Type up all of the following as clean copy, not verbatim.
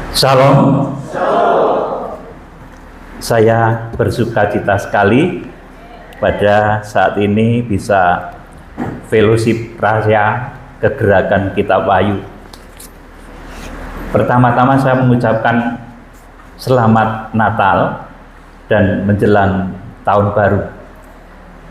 Shalom. Saya bersukacita sekali pada saat ini bisa fellowship rahasia kegerakan Kitab Wahyu. Pertama-tama saya mengucapkan selamat Natal dan menjelang tahun baru.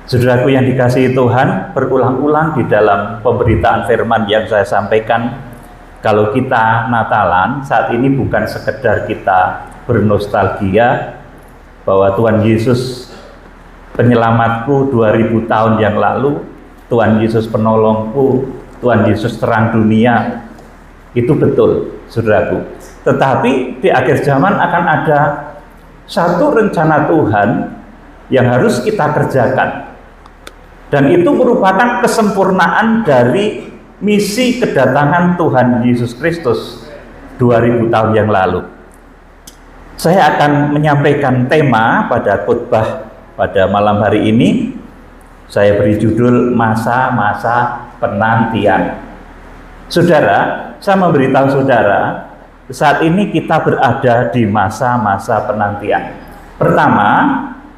Saudaraku yang dikasihi Tuhan, berulang-ulang di dalam pemberitaan firman yang saya sampaikan, kalau kita Natalan saat ini bukan sekedar kita bernostalgia bahwa Tuhan Yesus penyelamatku 2000 tahun yang lalu, Tuhan Yesus penolongku, Tuhan Yesus terang dunia. Itu betul, saudaraku. Tetapi di akhir zaman akan ada satu rencana Tuhan yang harus kita kerjakan. Dan itu merupakan kesempurnaan dari misi kedatangan Tuhan Yesus Kristus 2000 tahun yang lalu. Saya akan menyampaikan tema pada khotbah pada malam hari ini. Saya beri judul masa-masa penantian. Saudara, saya memberitahu saudara, saat ini kita berada di masa-masa penantian. Pertama,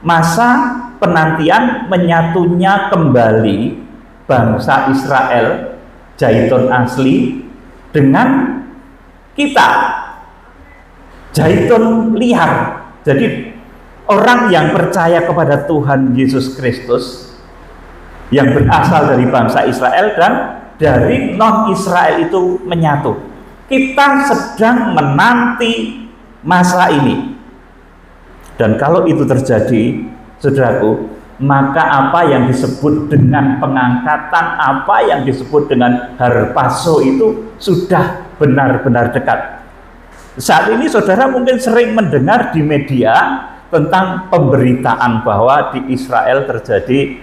masa penantian menyatunya kembali bangsa Israel, Zaitun asli, dengan kita, Zaitun liar. Jadi orang yang percaya kepada Tuhan Yesus Kristus yang berasal dari bangsa Israel dan dari non-Israel itu menyatu. Kita sedang menanti masa ini. Dan kalau itu terjadi, saudaraku, maka apa yang disebut dengan pengangkatan, apa yang disebut dengan harpazo itu sudah benar-benar dekat. Saat ini saudara mungkin sering mendengar di media tentang pemberitaan bahwa di Israel terjadi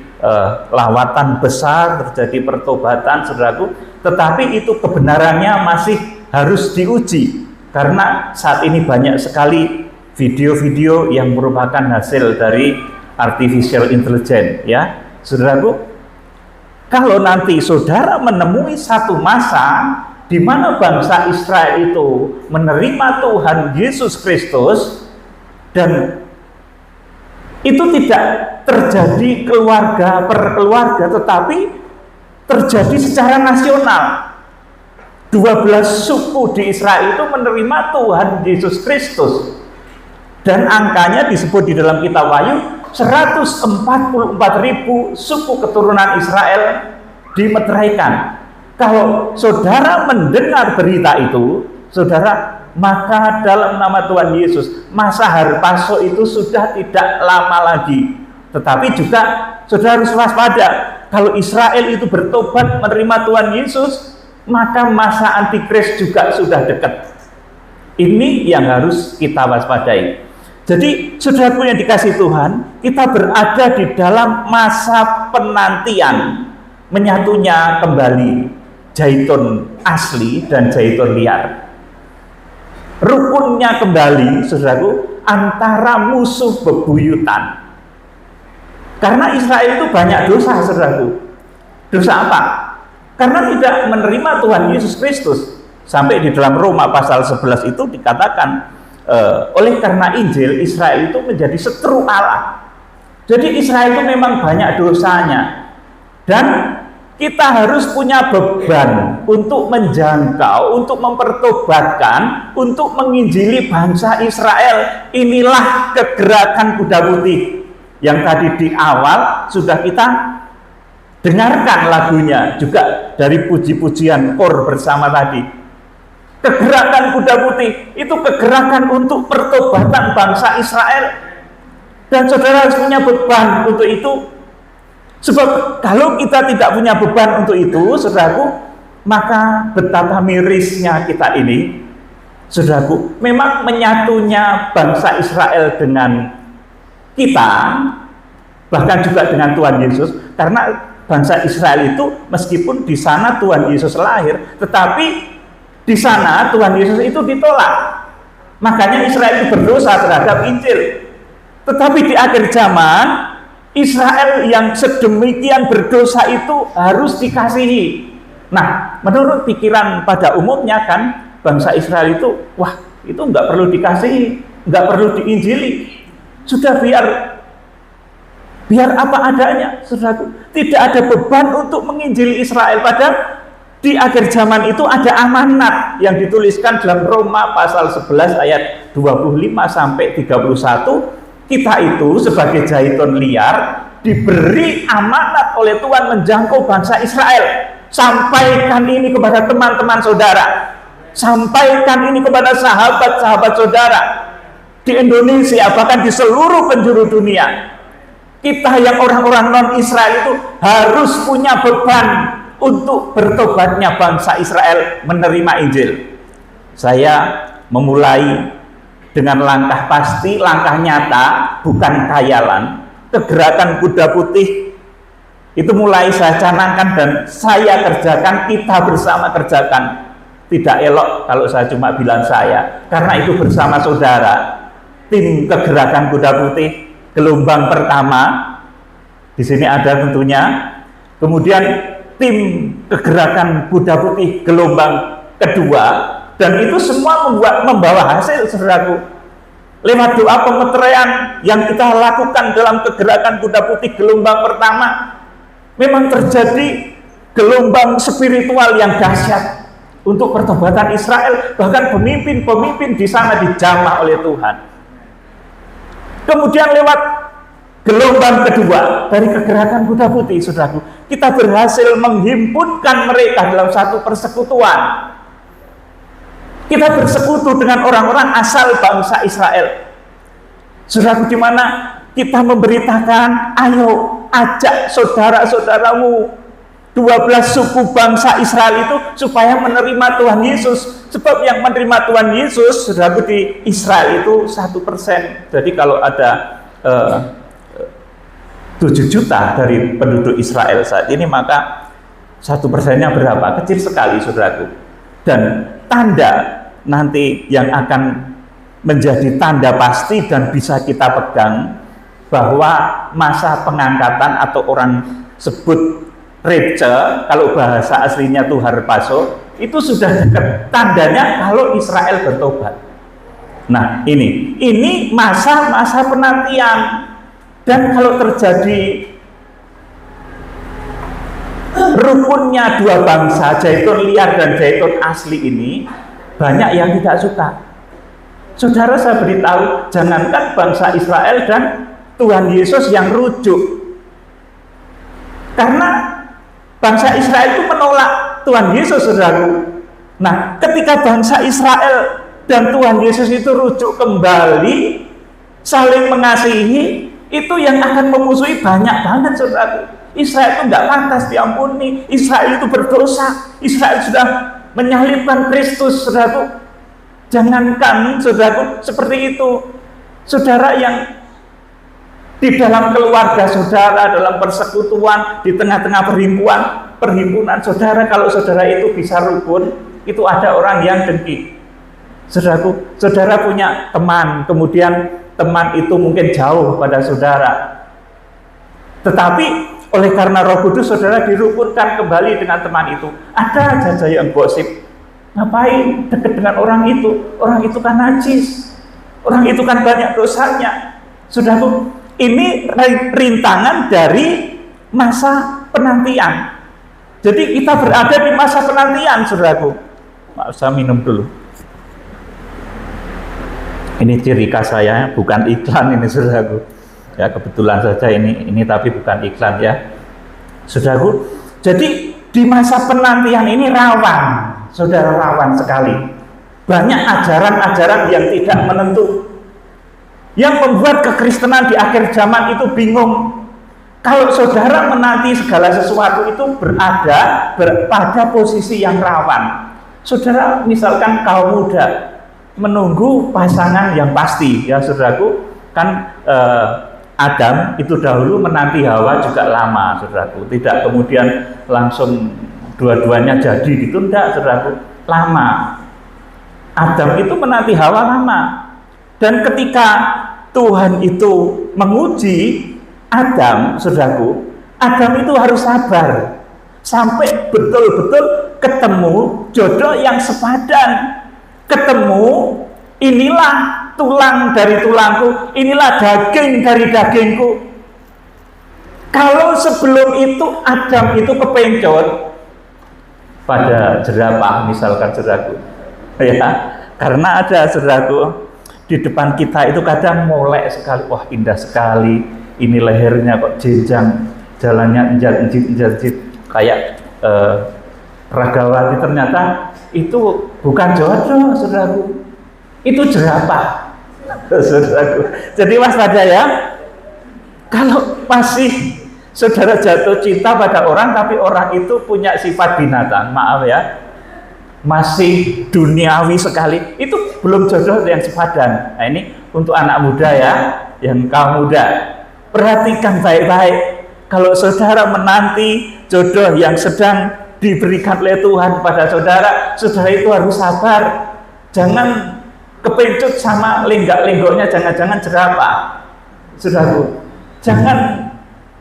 lawatan besar, terjadi pertobatan, saudaraku. Tetapi itu kebenarannya masih harus diuji, karena saat ini banyak sekali video-video yang merupakan hasil dari artificial intelligence, ya, saudaraku. Kalau nanti saudara menemui satu masa di mana bangsa Israel itu menerima Tuhan Yesus Kristus dan itu tidak terjadi keluarga per keluarga, tetapi terjadi secara nasional. 12 suku di Israel itu menerima Tuhan Yesus Kristus. Dan angkanya disebut di dalam kitab Wahyu 144.000 suku keturunan Israel dimeteraikan. Kalau saudara mendengar berita itu, saudara, maka dalam nama Tuhan Yesus masa harpazo itu sudah tidak lama lagi. Tetapi juga saudara harus waspada. Kalau Israel itu bertobat menerima Tuhan Yesus, maka masa antikris juga sudah dekat. Ini yang harus kita waspadai. Jadi saudaraku yang dikasihi Tuhan, kita berada di dalam masa penantian menyatunya kembali Zaitun asli dan Zaitun liar. Rukunnya kembali, saudaraku, antara musuh bebuyutan. Karena Israel itu banyak dosa, saudaraku. Dosa apa? Karena tidak menerima Tuhan Yesus Kristus. Sampai di dalam Roma pasal 11 itu dikatakan, oleh karena Injil, Israel itu menjadi seteru Allah. Jadi Israel itu memang banyak dosanya. Dan kita harus punya beban untuk menjangkau, untuk mempertobatkan, untuk menginjili bangsa Israel. Inilah kegerakan kuda putih yang tadi di awal sudah kita dengarkan lagunya, juga dari puji-pujian kor bersama tadi. Kegerakan kuda putih itu kegerakan untuk pertobatan bangsa Israel, dan saudara harus punya beban untuk itu. Sebab kalau kita tidak punya beban untuk itu, saudaraku, maka betapa mirisnya kita ini, saudaraku. Memang menyatunya bangsa Israel dengan kita, bahkan juga dengan Tuhan Yesus, karena bangsa Israel itu meskipun di sana Tuhan Yesus lahir, tetapi di sana Tuhan Yesus itu ditolak. Makanya Israel itu berdosa terhadap Injil. Tetapi di akhir zaman, Israel yang sedemikian berdosa itu harus dikasihi. Nah, menurut pikiran pada umumnya kan, bangsa Israel itu, wah, itu nggak perlu dikasihi, nggak perlu diinjili, sudah biar apa adanya, saudaraku. Tidak ada beban untuk menginjili Israel. Padahal di akhir zaman itu ada amanat yang dituliskan dalam Roma pasal 11 ayat 25 sampai 31. Kita itu sebagai zaitun liar diberi amanat oleh Tuhan menjangkau bangsa Israel. Sampaikan ini kepada teman-teman saudara, sampaikan ini kepada sahabat-sahabat saudara di Indonesia, bahkan di seluruh penjuru dunia. Kita yang orang-orang non-Israel itu harus punya beban untuk bertobatnya bangsa Israel menerima Injil. Saya memulai dengan langkah pasti, langkah nyata, bukan khayalan. Kegerakan kuda putih itu mulai saya canangkan dan saya kerjakan, kita bersama kerjakan. Tidak elok kalau saya cuma bilang saya, karena itu bersama saudara. Tim kegerakan kuda putih gelombang pertama di sini ada tentunya, kemudian tim kegerakan kuda putih gelombang kedua, dan itu semua membawa hasil, saudaraku. Lewat doa pemeteraian yang kita lakukan dalam kegerakan kuda putih gelombang pertama, memang terjadi gelombang spiritual yang dahsyat untuk pertobatan Israel. Bahkan pemimpin-pemimpin di sana dijamah oleh Tuhan. Kemudian lewat gelombang kedua dari kegerakan kuda putih, saudaraku, kita berhasil menghimpunkan mereka dalam satu persekutuan. Kita bersekutu dengan orang-orang asal bangsa Israel, saudaraku, di mana kita memberitakan, ayo ajak saudara-saudaramu 12 suku bangsa Israel itu supaya menerima Tuhan Yesus. Sebab yang menerima Tuhan Yesus, saudaraku, di Israel itu 1%. Jadi kalau ada 7 juta dari penduduk Israel saat ini, maka 1%-nya berapa? Kecil sekali, saudaraku. Dan tanda nanti yang akan menjadi tanda pasti dan bisa kita pegang bahwa masa pengangkatan atau orang sebut Repce, kalau bahasa aslinya itu harpazo, itu sudah dekat. Tandanya kalau Israel bertobat. Nah, ini masa-masa penantian. Dan kalau terjadi rukunnya dua bangsa, zaitun liar dan zaitun asli ini, banyak yang tidak suka. Saudara, saya beritahu, jangankan bangsa Israel dan Tuhan Yesus yang rujuk, karena bangsa Israel itu menolak Tuhan Yesus, saudaraku. Nah, ketika bangsa Israel dan Tuhan Yesus itu rujuk kembali, saling mengasihi, itu yang akan memusuhi banyak banget, saudaraku. Israel itu nggak pantas diampuni. Israel itu berdosa. Israel sudah menyalibkan Kristus, saudaraku. Jangankan, saudaraku, seperti itu. Saudara yang di dalam keluarga saudara, dalam persekutuan, di tengah-tengah perhimpunan saudara, kalau saudara itu bisa rukun, itu ada orang yang dengki. Saudaraku, saudara punya teman, kemudian teman itu mungkin jauh pada saudara, tetapi oleh karena Roh Kudus saudara dirukunkan kembali dengan teman itu. Ada saja yang gosip, ngapain dekat dengan orang itu kan najis, orang itu kan banyak dosanya. Saudaraku, ini rintangan dari masa penantian. Jadi kita berada di masa penantian, saudaraku. Maaf, saya minum dulu. Ini ciri khas saya, bukan iklan ini, saudaraku. Ya, kebetulan saja ini tapi bukan iklan ya, saudaraku. Jadi di masa penantian ini rawan, saudara, rawan sekali. Banyak ajaran-ajaran yang tidak menentu, yang membuat kekristenan di akhir zaman itu bingung. Kalau saudara menanti segala sesuatu itu berada pada posisi yang rawan. Saudara, misalkan kaum muda menunggu pasangan yang pasti, ya saudaraku, kan Adam itu dahulu menanti Hawa juga lama, saudaraku. Tidak kemudian langsung dua-duanya jadi gitu, enggak, saudaraku, lama. Adam itu menanti Hawa lama. Dan ketika Tuhan itu menguji Adam, saudaraku, Adam itu harus sabar sampai betul-betul ketemu jodoh yang sepadan, ketemu inilah tulang dari tulangku, inilah daging dari dagingku. Kalau sebelum itu Adam itu kepencot pada jerapah, misalkan saudaraku, ya, karena ada saudaraku di depan kita itu kadang molek sekali, wah indah sekali, ini lehernya kok jenjang, jalannya injat-injit kayak Ragawati, ternyata itu bukan jodoh saudaraku, itu jerapah saudaraku. Jadi waspada ya, kalau masih saudara jatuh cinta pada orang tapi orang itu punya sifat binatang, maaf ya, masih duniawi sekali, itu belum jodoh yang sepadan. Nah ini untuk anak muda ya, yang kaum muda, perhatikan baik-baik. Kalau saudara menanti jodoh yang sedang diberikan oleh Tuhan pada saudara, saudara itu harus sabar. Jangan kepencut sama lenggak-lenggoknya, jangan-jangan jerapah, saudaraku. Jangan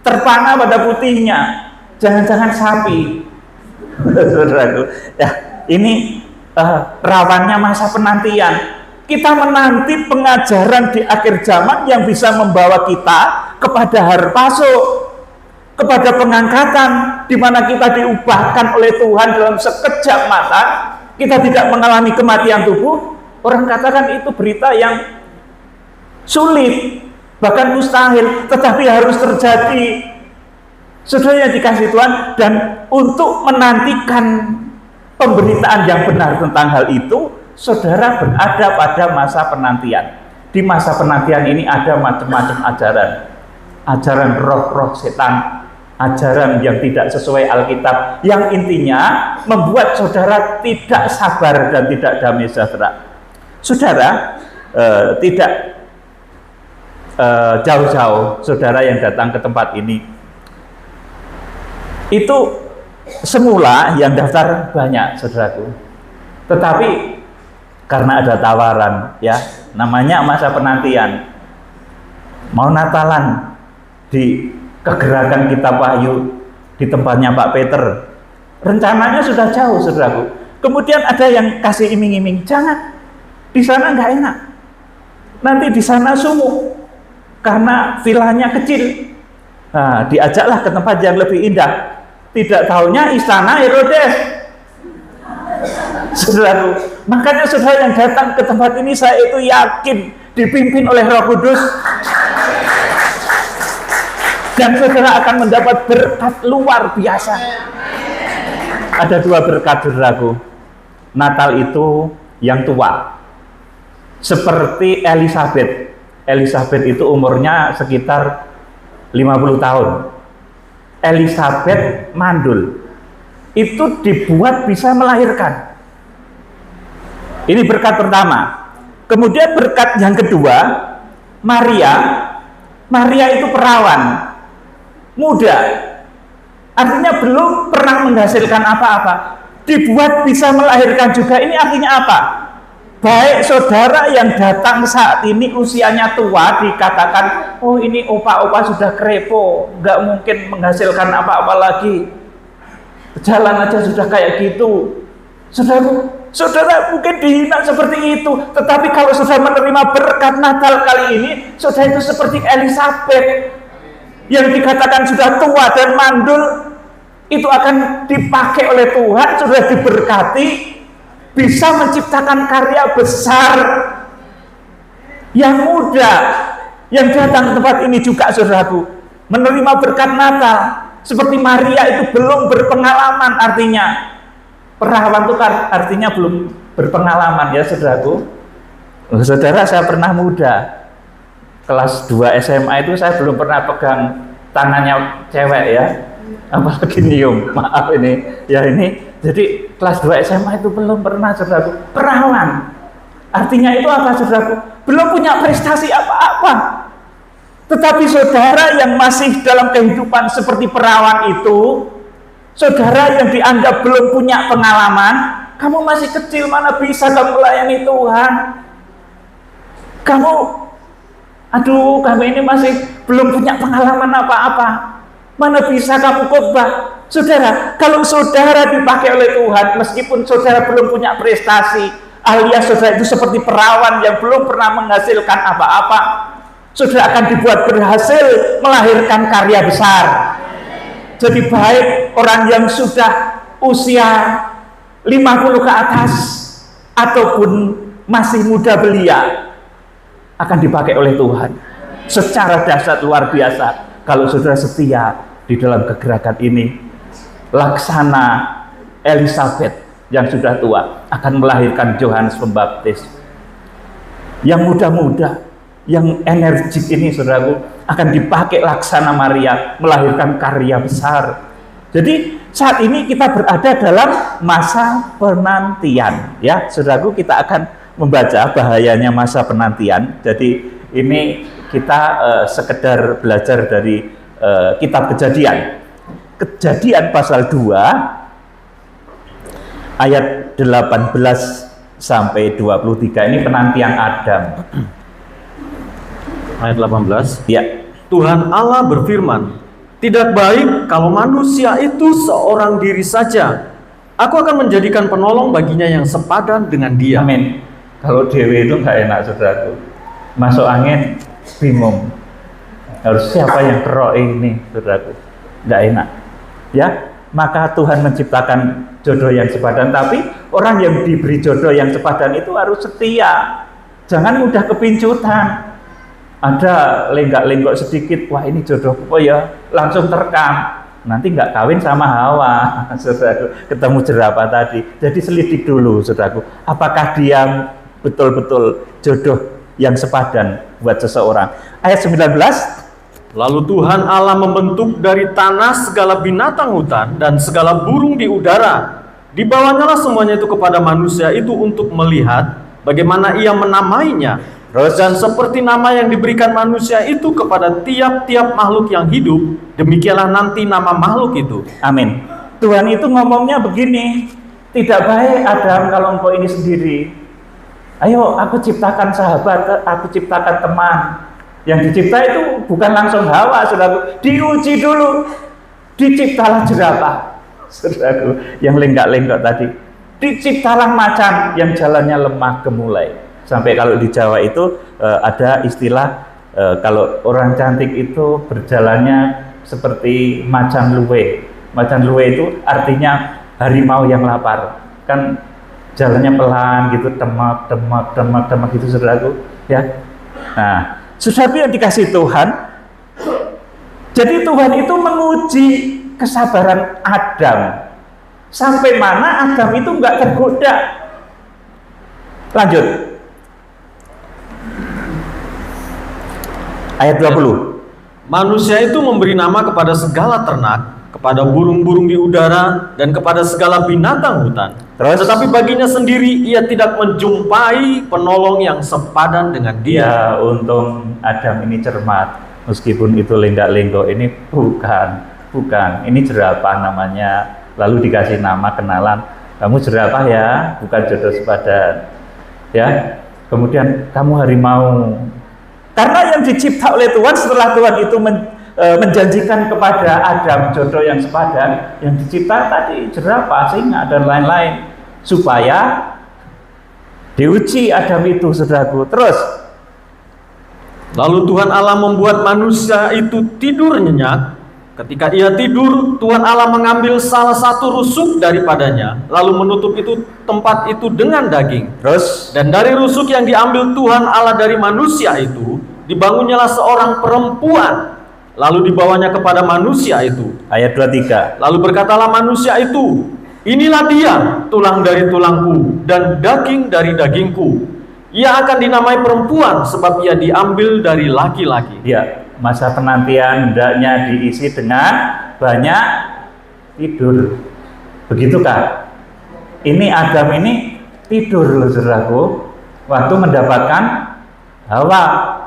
terpana pada putihnya, jangan-jangan sapi, saudaraku. Ya, ini rawannya masa penantian. Kita menanti pengajaran di akhir zaman yang bisa membawa kita kepada harpaso, kepada pengangkatan, di mana kita diubahkan oleh Tuhan dalam sekejap mata. Kita tidak mengalami kematian tubuh. Orang katakan itu berita yang sulit, bahkan mustahil, tetapi harus terjadi. Saudara yang dikasihi Tuhan, dan untuk menantikan pemberitaan yang benar tentang hal itu, saudara berada pada masa penantian. Di masa penantian ini ada macam-macam ajaran, ajaran roh-roh setan, ajaran yang tidak sesuai Alkitab, yang intinya membuat saudara tidak sabar dan tidak damai sejahtera. Saudara tidak jauh-jauh, saudara yang datang ke tempat ini, itu semula yang daftar banyak, saudaraku, tetapi karena ada tawaran, ya, namanya masa penantian, mau Natalan di Kegerakan Kitab Wahyu di tempatnya Pak Peter, rencananya sudah jauh, saudaraku. Kemudian ada yang kasih iming-iming, jangan, di sana nggak enak, nanti di sana sumuh karena vilanya kecil. Nah, diajaklah ke tempat yang lebih indah. Tidak tahunya istana Herodes, saudaraku. Makanya saudara yang datang ke tempat ini, saya itu yakin dipimpin oleh Roh Kudus, dan saudara akan mendapat berkat luar biasa. Ada dua berkat, saudaraku. Natal itu yang tua, seperti Elizabeth. Elizabeth itu umurnya sekitar 50 tahun. Elizabeth mandul, itu dibuat bisa melahirkan. Ini berkat pertama. Kemudian berkat yang kedua, Maria itu perawan, muda, artinya belum pernah menghasilkan apa-apa, dibuat bisa melahirkan juga. Ini artinya apa? Baik saudara yang datang saat ini usianya tua, dikatakan, oh ini opa-opa sudah krepo, nggak mungkin menghasilkan apa-apa lagi, jalan aja sudah kayak gitu. Saudara mungkin dihina seperti itu, tetapi kalau saudara menerima berkat Natal kali ini, saudara itu seperti Elizabeth yang dikatakan sudah tua dan mandul, itu akan dipakai oleh Tuhan, sudah diberkati, bisa menciptakan karya besar. Yang muda yang datang ke tempat ini juga, saudaraku, menerima berkat Natal. Seperti Maria itu belum berpengalaman, artinya perawan itu artinya belum berpengalaman, ya saudaraku. Saudara, saya pernah muda, kelas 2 SMA itu saya belum pernah pegang tangannya cewek, ya, apalagi nyium, maaf ini, ya ini. Jadi kelas 2 SMA itu belum pernah, saudaraku, perawan. Artinya itu apa, saudaraku? Belum punya prestasi apa-apa. Tetapi saudara yang masih dalam kehidupan seperti perawan itu, saudara yang dianggap belum punya pengalaman, kamu masih kecil, mana bisa kamu melayani Tuhan? Kamu ini masih belum punya pengalaman apa-apa, mana bisa kamu khotbah? Saudara, kalau saudara dipakai oleh Tuhan, meskipun saudara belum punya prestasi, alias saudara itu seperti perawan yang belum pernah menghasilkan apa-apa, saudara akan dibuat berhasil melahirkan karya besar. Jadi baik orang yang sudah usia 50 ke atas ataupun masih muda belia akan dipakai oleh Tuhan secara dahsyat luar biasa kalau saudara setia di dalam kegerakan ini. Laksana Elizabeth yang sudah tua akan melahirkan Yohanes Pembaptis. Yang muda-muda, yang energik ini saudaraku akan dipakai Laksana Maria melahirkan karya besar. Jadi saat ini kita berada dalam masa penantian, ya saudaraku. Kita akan membaca bahayanya masa penantian. Jadi ini kita sekedar belajar dari kitab Kejadian pasal 2 ayat 18 sampai 23. Ini penantian Adam. Ayat 18. Ya. Tuhan Allah berfirman, tidak baik kalau manusia itu seorang diri saja. Aku akan menjadikan penolong baginya yang sepadan dengan dia. Amin. Kalau dewe itu nggak enak saudaraku. Masuk angin bingung. Harus siapa yang kerok ini saudaraku? Nggak enak. Ya, maka Tuhan menciptakan jodoh yang sepadan, tapi orang yang diberi jodoh yang sepadan itu harus setia. Jangan mudah kepincutan. Ada lenggak-lenggok sedikit, wah ini jodohku, oh ya, langsung terekam. Nanti nggak kawin sama Hawa, saudaraku, ketemu jerapah tadi. Jadi selidik dulu, saudaraku, apakah dia betul-betul jodoh yang sepadan buat seseorang. Ayat 19. Lalu Tuhan Allah membentuk dari tanah segala binatang hutan dan segala burung di udara. Dibawanyalah semuanya itu kepada manusia itu untuk melihat bagaimana ia menamainya. Dan seperti nama yang diberikan manusia itu kepada tiap-tiap makhluk yang hidup, demikianlah nanti nama makhluk itu. Amin. Tuhan itu ngomongnya begini, tidak baik Adam kalau engkau ini sendiri. Ayo, aku ciptakan sahabat, aku ciptakan teman. Yang dicipta itu bukan langsung Hawa, saudaraku. Diuji dulu. Diciptalah jerapah, saudaraku, yang lenggak-lenggok tadi. Diciptalah macan yang jalannya lemah gemulai. Sampai kalau di Jawa itu ada istilah kalau orang cantik itu berjalannya seperti macan luwe. Macan luwe itu artinya harimau yang lapar. Kan jalannya pelan gitu, demak gitu, saudaraku, ya. Nah, saudara yang dikasih Tuhan, jadi Tuhan itu menguji kesabaran Adam sampai mana Adam itu nggak tergoda. Lanjut ayat 20. Manusia itu memberi nama kepada segala ternak, kepada burung-burung di udara, dan kepada segala binatang hutan. Terus? Tetapi baginya sendiri ia tidak menjumpai penolong yang sepadan dengan dia. Ya, untung Adam ini cermat. Meskipun itu lenggak-lenggok, ini bukan. Ini jerapah namanya. Lalu dikasih nama kenalan. Kamu jerapah ya, bukan jodoh sepadan. Ya. Kemudian kamu harimau. Karena yang dicipta oleh Tuhan, setelah Tuhan itu menjanjikan kepada Adam jodoh yang sepadan, yang dicipta tadi jerapah, singa dan lain-lain, supaya diuji Adam itu, saudaraku. Terus lalu Tuhan Allah membuat manusia itu tidur nyenyak. Ketika ia tidur, Tuhan Allah mengambil salah satu rusuk daripadanya, lalu menutup itu tempat itu dengan daging. Terus, dan dari rusuk yang diambil Tuhan Allah dari manusia itu, dibangunnyalah seorang perempuan, lalu dibawanya kepada manusia itu. Ayat 23. Lalu berkatalah manusia itu, inilah dia, tulang dari tulangku dan daging dari dagingku. Ia akan dinamai perempuan sebab ia diambil dari laki-laki. Ya, masa penantian hendaknya diisi dengan banyak tidur. Begitukah? Ini Adam ini tidur loh, saudaraku, waktu mendapatkan Hawa,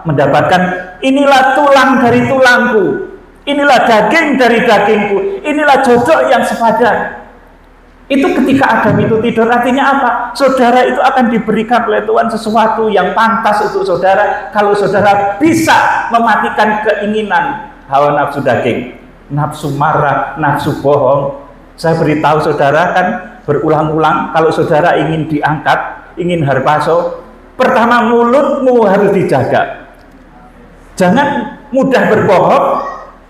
mendapatkan inilah tulang dari tulangku, inilah daging dari dagingku, inilah jodoh yang sepadan. Itu ketika Adam itu tidur, artinya apa? Saudara itu akan diberikan oleh Tuhan sesuatu yang pantas untuk saudara kalau saudara bisa mematikan keinginan hawa nafsu daging, nafsu marah, nafsu bohong. Saya beritahu saudara kan berulang-ulang, kalau saudara ingin diangkat, ingin harpaso, pertama mulutmu harus dijaga. Jangan mudah berbohong,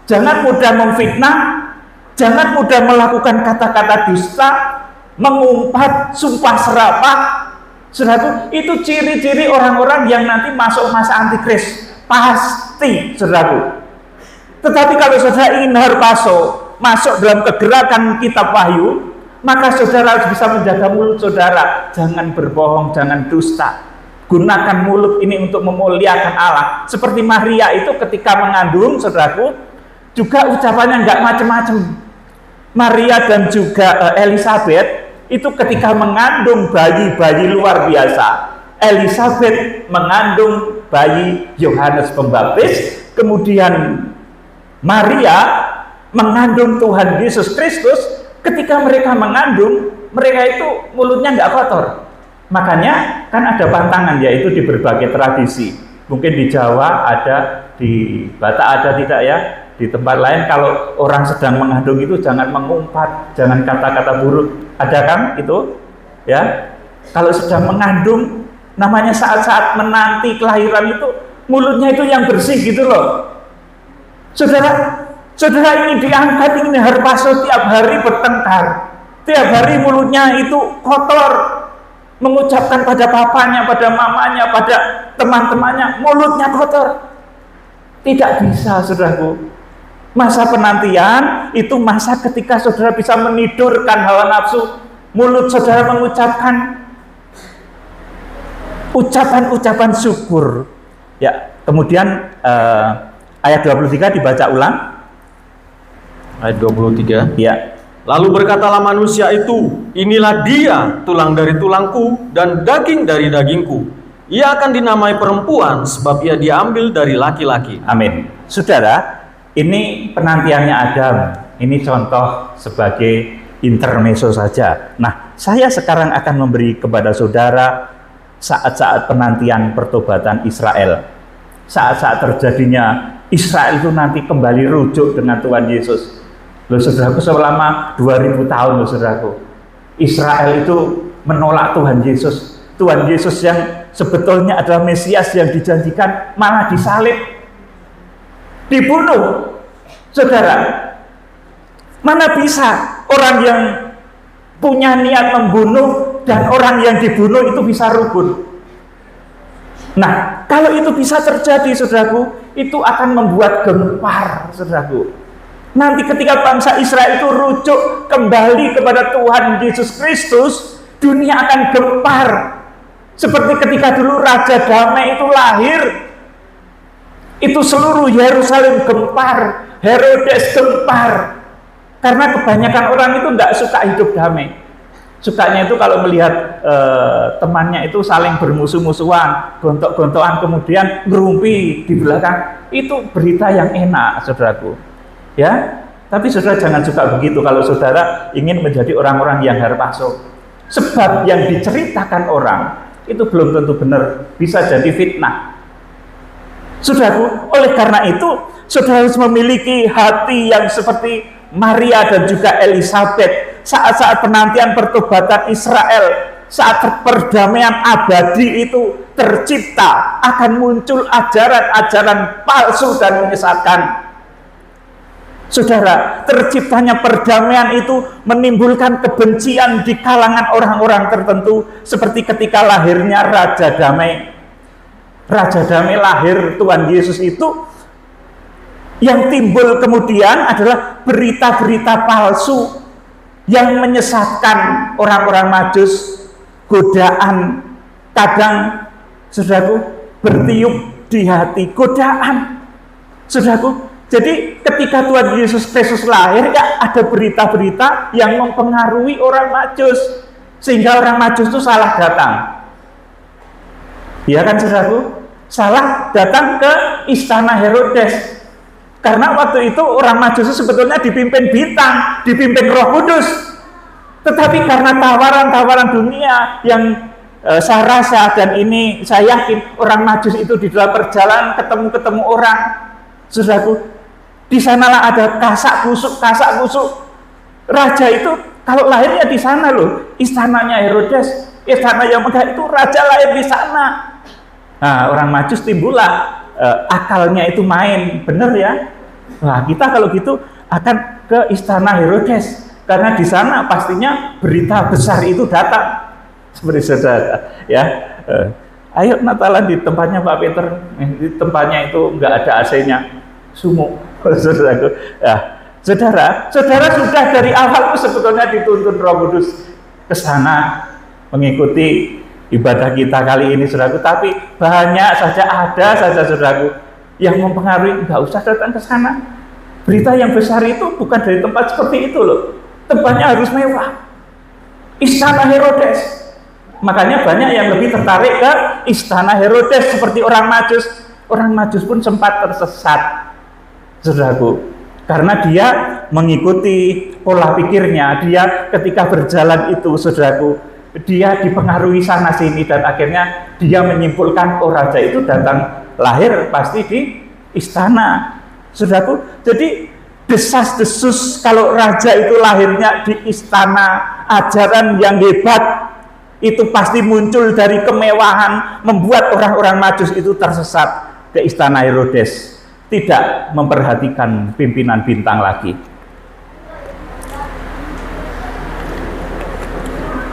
jangan mudah memfitnah, jangan mudah melakukan kata-kata dusta, mengumpat, sumpah serapah. Saudaraku, itu ciri-ciri orang-orang yang nanti masuk masa antikris, pasti, saudaraku. Tetapi kalau saudara ingin harpaso, masuk dalam kegerakan kitab Wahyu, maka saudara harus bisa menjaga mulut saudara. Jangan berbohong, jangan dusta. Gunakan mulut ini untuk memuliakan Allah. Seperti Maria itu ketika mengandung, saudaraku, juga ucapannya nggak macam-macam. Maria dan juga Elizabeth itu ketika mengandung bayi luar biasa. Elizabeth mengandung bayi Yohanes Pembaptis, kemudian Maria mengandung Tuhan Yesus Kristus. Ketika mereka mengandung, mereka itu mulutnya nggak kotor. Makanya kan ada pantangan, yaitu di berbagai tradisi. Mungkin di Jawa ada, di Batak ada tidak ya? Di tempat lain kalau orang sedang mengandung itu jangan mengumpat, jangan kata-kata buruk. Ada kan itu? Ya. Kalau sedang mengandung, namanya saat-saat menanti kelahiran itu, mulutnya itu yang bersih gitu loh. Saudara ini diangkat, ini harpaso tiap hari bertengkar. Tiap hari mulutnya itu kotor, mengucapkan pada papanya, pada mamanya, pada teman-temannya, mulutnya kotor. Tidak bisa, saudaraku. Masa penantian itu masa ketika saudara bisa menidurkan hawa nafsu. Mulut saudara mengucapkan ucapan-ucapan syukur. Ya, kemudian ayat 23 dibaca ulang. Ayat 23. Ya. Lalu berkatalah manusia itu, inilah dia, tulang dari tulangku dan daging dari dagingku. Ia akan dinamai perempuan sebab ia diambil dari laki-laki. Amin. Saudara, ini penantiannya Adam. Ini contoh sebagai intermezzo saja. Nah, saya sekarang akan memberi kepada saudara saat-saat penantian pertobatan Israel. Saat-saat terjadinya Israel itu nanti kembali rujuk dengan Tuhan Yesus. Loh saudaraku, selama 2000 tahun loh saudaraku, Israel itu menolak Tuhan Yesus. Tuhan Yesus yang sebetulnya adalah Mesias yang dijanjikan malah disalib, dibunuh. Saudara, mana bisa orang yang punya niat membunuh dan orang yang dibunuh itu bisa rukun? Nah, kalau itu bisa terjadi, saudaraku, itu akan membuat gempar, saudaraku. Nanti ketika bangsa Israel itu rujuk kembali kepada Tuhan Yesus Kristus, dunia akan gempar. Seperti ketika dulu Raja Damai itu lahir, itu seluruh Yerusalem gempar, Herodes gempar. Karena kebanyakan orang itu tidak suka hidup damai. Sukanya itu kalau melihat temannya itu saling bermusuh-musuhan, gontok-gontokan, kemudian ngerumpi di belakang. Itu berita yang enak, saudaraku. Ya, tapi saudara jangan suka begitu kalau saudara ingin menjadi orang-orang yang harpaso. Sebab yang diceritakan orang itu belum tentu benar, bisa jadi fitnah. Saudaraku, oleh karena itu saudara harus memiliki hati yang seperti Maria dan juga Elizabeth. Saat-saat penantian pertobatan Israel, saat perdamaian abadi itu tercipta, akan muncul ajaran-ajaran palsu dan menyesatkan. Saudara, terciptanya perdamaian itu menimbulkan kebencian di kalangan orang-orang tertentu, seperti ketika lahirnya Raja Damai. Raja Damai lahir, Tuhan Yesus itu, yang timbul kemudian adalah berita-berita palsu yang menyesatkan orang-orang Majus, godaan, kadang, saudaraku, bertiup di hati, godaan, saudaraku. Jadi ketika Tuhan Yesus Kristus lahir, ya ada berita-berita yang mempengaruhi orang Majus, sehingga orang Majus itu salah datang. Ya kan saudaraku? Salah datang ke istana Herodes. Karena waktu itu orang Majus itu sebetulnya dipimpin bintang, dipimpin Roh Kudus. Tetapi karena tawaran-tawaran dunia yang saya rasa, dan ini saya yakin, orang Majus itu di dalam perjalanan ketemu orang, saudaraku, di sanalah ada kasak kusuk. Raja itu kalau lahirnya di sana loh, istananya Herodes. istana yang megah itu raja lahir di sana. Nah, orang Majus timbullah akalnya itu main, bener ya. Nah, kita kalau gitu akan ke istana Herodes, karena di sana pastinya berita besar itu datang. Seperti saudara, ya. Ayo Natalan di tempatnya Pak Peter, di tempatnya itu nggak ada AC-nya, sumuk. Saudaraku, saudara sudah dari awal itu sebetulnya dituntun Roh Kudus ke sana mengikuti ibadah kita kali ini, saudaraku. Tapi banyak saja, ada saja saudaraku yang mempengaruhi, nggak usah datang ke sana. Berita yang besar itu bukan dari tempat seperti itu loh. Tempatnya harus mewah. Istana Herodes. Makanya banyak yang lebih tertarik ke istana Herodes seperti orang Majus. Orang Majus pun sempat tersesat, saudaraku, karena dia mengikuti pola pikirnya. Dia ketika berjalan itu, saudaraku, dia dipengaruhi sana sini, dan akhirnya dia menyimpulkan, oh raja itu datang lahir pasti di istana, saudaraku. Jadi desas-desus kalau raja itu lahirnya di istana, ajaran yang hebat itu pasti muncul dari kemewahan, membuat orang-orang Majus itu tersesat ke istana Herodes, tidak memperhatikan pimpinan bintang lagi.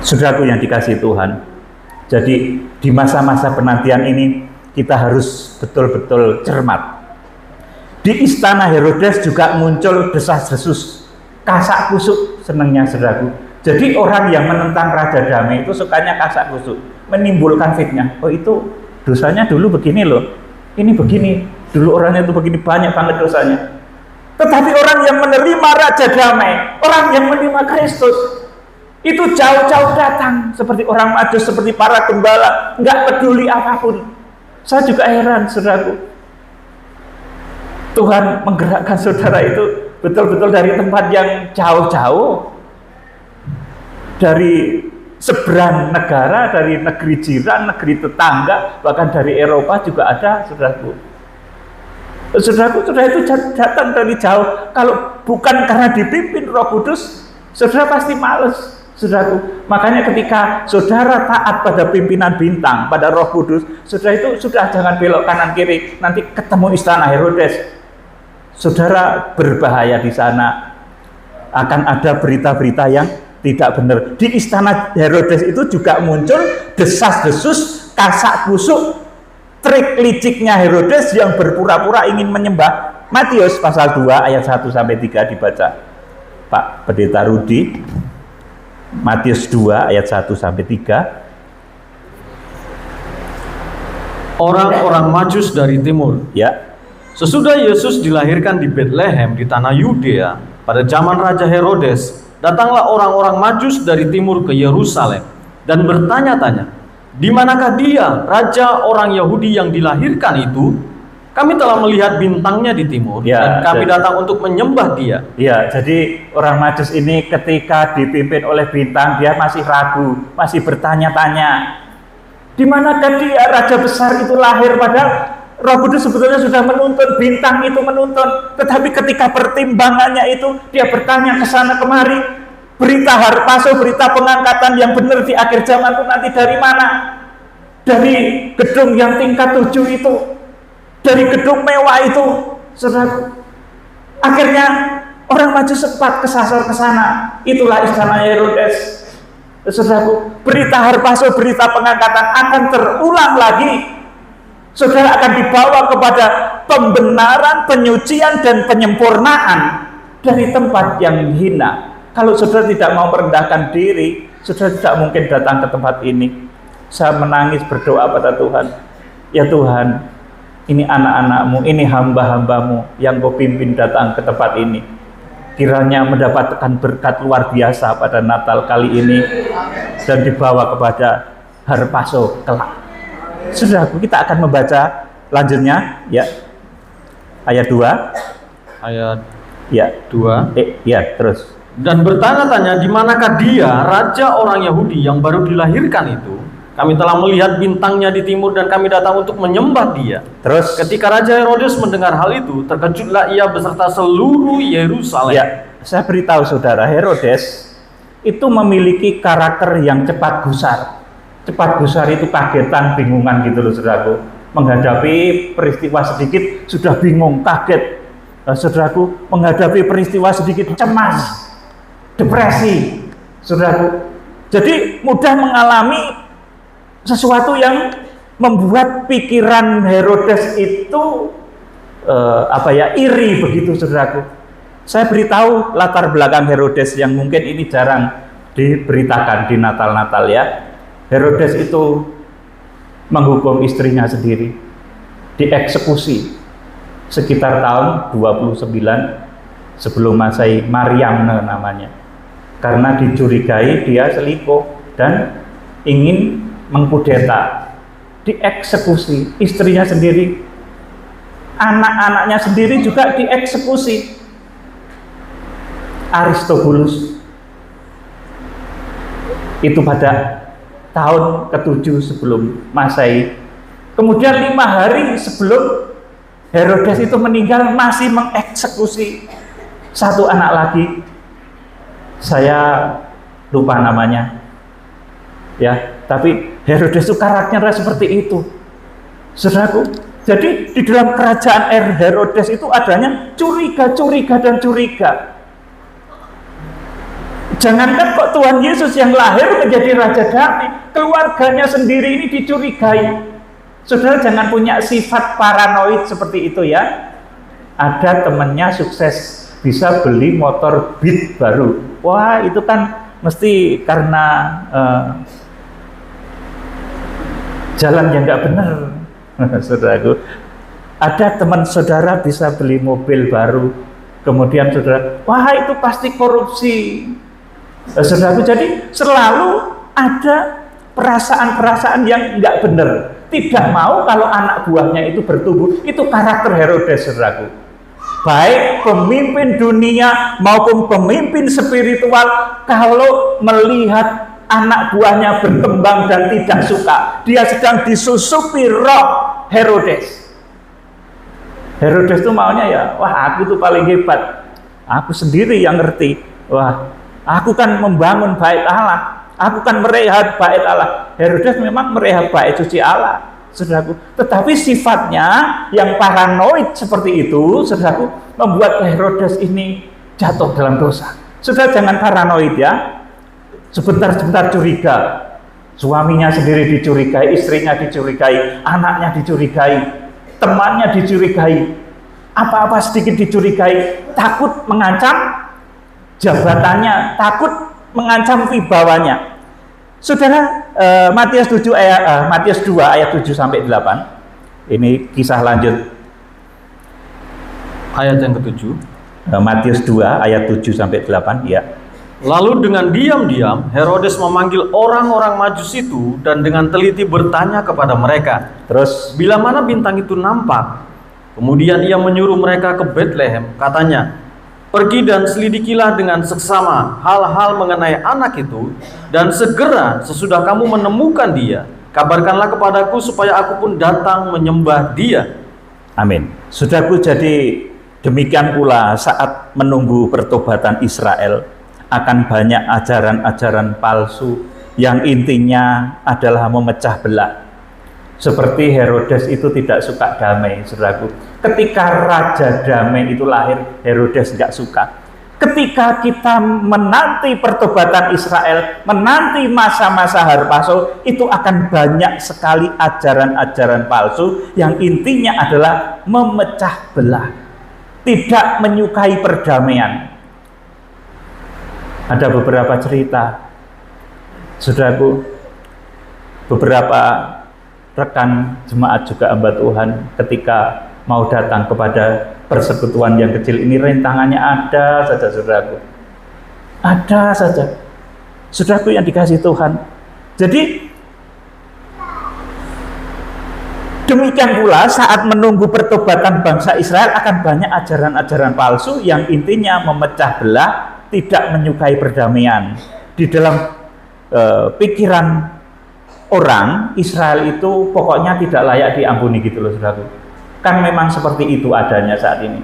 Saudaraku yang dikasihi Tuhan, jadi di masa-masa penantian ini kita harus betul-betul cermat. Di istana Herodes juga muncul desas-desus, kasak kusuk senangnya, saudaraku. Jadi orang yang menentang Raja Damai itu sukanya kasak kusuk, menimbulkan fitnah. Oh itu dosanya dulu begini loh, ini begini, dulu orangnya itu begini, banyak banget dosanya. Tetapi orang yang menerima Raja Damai, orang yang menerima Kristus, itu jauh-jauh datang seperti orang Majus, seperti para gembala, nggak peduli apapun. Saya juga heran, saudaraku. Tuhan menggerakkan saudara itu betul-betul dari tempat yang jauh-jauh, dari seberang negara, dari negeri jiran, negeri tetangga, bahkan dari Eropa juga ada, saudaraku. Saudaraku, saudara itu datang dari jauh. Kalau bukan karena dipimpin Roh Kudus, saudara pasti males, saudaraku. Makanya ketika saudara taat pada pimpinan bintang, pada Roh Kudus, saudara itu sudah jangan belok kanan kiri, nanti ketemu istana Herodes. Saudara berbahaya di sana. Akan ada berita-berita yang tidak benar. Di istana Herodes itu juga muncul desas-desus, kasak kusuk, trik liciknya Herodes yang berpura-pura ingin menyembah. Matius pasal 2 ayat 1 sampai 3 dibaca Pak Pendeta Rudi. Matius 2 ayat 1 sampai 3. Orang-orang Majus dari timur. Ya. Sesudah Yesus dilahirkan di Betlehem di tanah Yudea pada zaman Raja Herodes, datanglah orang-orang Majus dari timur ke Yerusalem dan bertanya-tanya, di manakah dia, raja orang Yahudi yang dilahirkan itu? Kami telah melihat bintangnya di timur, dan kami datang untuk menyembah dia. Ya, jadi orang Majus ini ketika dipimpin oleh bintang, dia masih ragu, masih bertanya-tanya, di manakah dia, raja besar itu lahir? Padahal Roh Kudus sebetulnya sudah menuntun, bintang itu menuntun, tetapi ketika pertimbangannya itu dia bertanya ke sana kemari, berita harpaso, berita pengangkatan yang benar di akhir zaman itu nanti dari mana? Dari gedung yang tingkat 7 itu, dari gedung mewah itu, saudara. Akhirnya orang Majus sempat kesasar ke sana. Itulah istana Herodes, saudaraku. Berita harpaso, berita pengangkatan akan terulang lagi. Saudara akan dibawa kepada pembenaran, penyucian, dan penyempurnaan dari tempat yang hina. Kalau saudara tidak mau merendahkan diri, saudara tidak mungkin datang ke tempat ini. Saya menangis berdoa pada Tuhan, ya Tuhan, ini anak-anakmu, ini hamba-hambamu yang kau pimpin datang ke tempat ini. Kiranya mendapatkan berkat luar biasa pada Natal kali ini dan dibawa kepada harpaso kelak. Saudaraku, kita akan membaca lanjutnya, ya, ayat 2. Ayat ya 2. Ya, terus. Dan bertanya-tanya, di manakah dia, raja orang Yahudi yang baru dilahirkan itu? Kami telah melihat bintangnya di timur dan kami datang untuk menyembah dia. Terus. Ketika Raja Herodes mendengar hal itu, terkejutlah ia beserta seluruh Yerusalem. Ya, saya beritahu saudara, Herodes itu memiliki karakter yang cepat gusar. cepat gusar itu kagetan, bingungan gitu loh saudaraku. Menghadapi peristiwa sedikit sudah bingung, kaget. Saudaraku, menghadapi peristiwa sedikit cemas, depresi, saudaraku. Jadi mudah mengalami sesuatu yang membuat pikiran Herodes itu iri begitu, saudaraku. Saya beritahu latar belakang Herodes yang mungkin ini jarang diberitakan di Natal-Natal ya. Herodes itu menghukum istrinya sendiri, dieksekusi sekitar tahun 29 sebelum Masehi, Mariamne namanya, karena dicurigai dia selingkuh dan ingin mengkudeta. Dieksekusi istrinya sendiri, anak-anaknya sendiri juga dieksekusi. Aristobulus itu pada tahun ke-7 sebelum Masehi. Kemudian 5 hari sebelum Herodes itu meninggal masih mengeksekusi satu anak lagi. Saya lupa namanya. Ya, tapi Herodes itu karakternya seperti itu. Saudaraku, jadi di dalam kerajaan Herodes itu adanya curiga dan curiga. Jangankan kok Tuhan Yesus yang lahir menjadi Raja Damai, keluarganya sendiri ini dicurigai. Saudara jangan punya sifat paranoid seperti itu ya. Ada temannya sukses bisa beli motor Beat baru. Wah, itu kan mesti karena jalan yang nggak benar. Saudaraku, ada teman saudara bisa beli mobil baru, kemudian saudara, wah itu pasti korupsi. Saudaraku, jadi selalu ada perasaan-perasaan yang nggak benar. Tidak mau kalau anak buahnya itu bertumbuh. Itu karakter Herodes, saudaraku. Baik pemimpin dunia maupun pemimpin spiritual, kalau melihat anak buahnya berkembang dan tidak suka, dia sedang disusupi roh Herodes. Herodes itu maunya ya, wah aku tuh paling hebat, aku sendiri yang ngerti. Wah, aku kan membangun bait Allah, aku kan merehab bait Allah. Herodes memang merehab bait suci Allah, saudaraku. Tetapi sifatnya yang paranoid seperti itu, saudaraku, membuat Herodes ini jatuh dalam dosa. Saudara jangan paranoid ya. Sebentar-sebentar curiga, suaminya sendiri dicurigai, istrinya dicurigai, anaknya dicurigai, temannya dicurigai, apa-apa sedikit dicurigai, takut mengancam jabatannya, takut mengancam wibawanya. Saudara, Matius 2 ayat 7 sampai 8. Ini kisah lanjut. Ayat yang ke-7. Matius 2 ayat 7 sampai 8 ya. Lalu dengan diam-diam Herodes memanggil orang-orang Majus itu dan dengan teliti bertanya kepada mereka, terus bila mana bintang itu nampak. Kemudian ia menyuruh mereka ke Betlehem, katanya, pergi dan selidikilah dengan seksama hal-hal mengenai anak itu, dan segera sesudah kamu menemukan dia, kabarkanlah kepadaku supaya aku pun datang menyembah dia. Amin. Saudaraku, jadi demikian pula saat menunggu pertobatan Israel, akan banyak ajaran-ajaran palsu yang intinya adalah memecah belah. Seperti Herodes itu tidak suka damai, saudaraku. Ketika Raja Damai itu lahir, Herodes tidak suka. Ketika kita menanti pertobatan Israel, menanti masa-masa harpaso, itu akan banyak sekali ajaran-ajaran palsu yang intinya adalah memecah belah, tidak menyukai perdamaian. Ada beberapa cerita, saudaraku, beberapa rekan jemaat juga hamba Tuhan ketika mau datang kepada persekutuan yang kecil ini, rintangannya ada saja, saudaraku. Ada saja, saudaraku yang dikasihi Tuhan. Jadi demikian pula saat menunggu pertobatan bangsa Israel, akan banyak ajaran-ajaran palsu yang intinya memecah belah, tidak menyukai perdamaian. Di dalam pikiran orang, Israel itu pokoknya tidak layak diampuni gitu loh, saudaraku. Kan memang seperti itu adanya saat ini.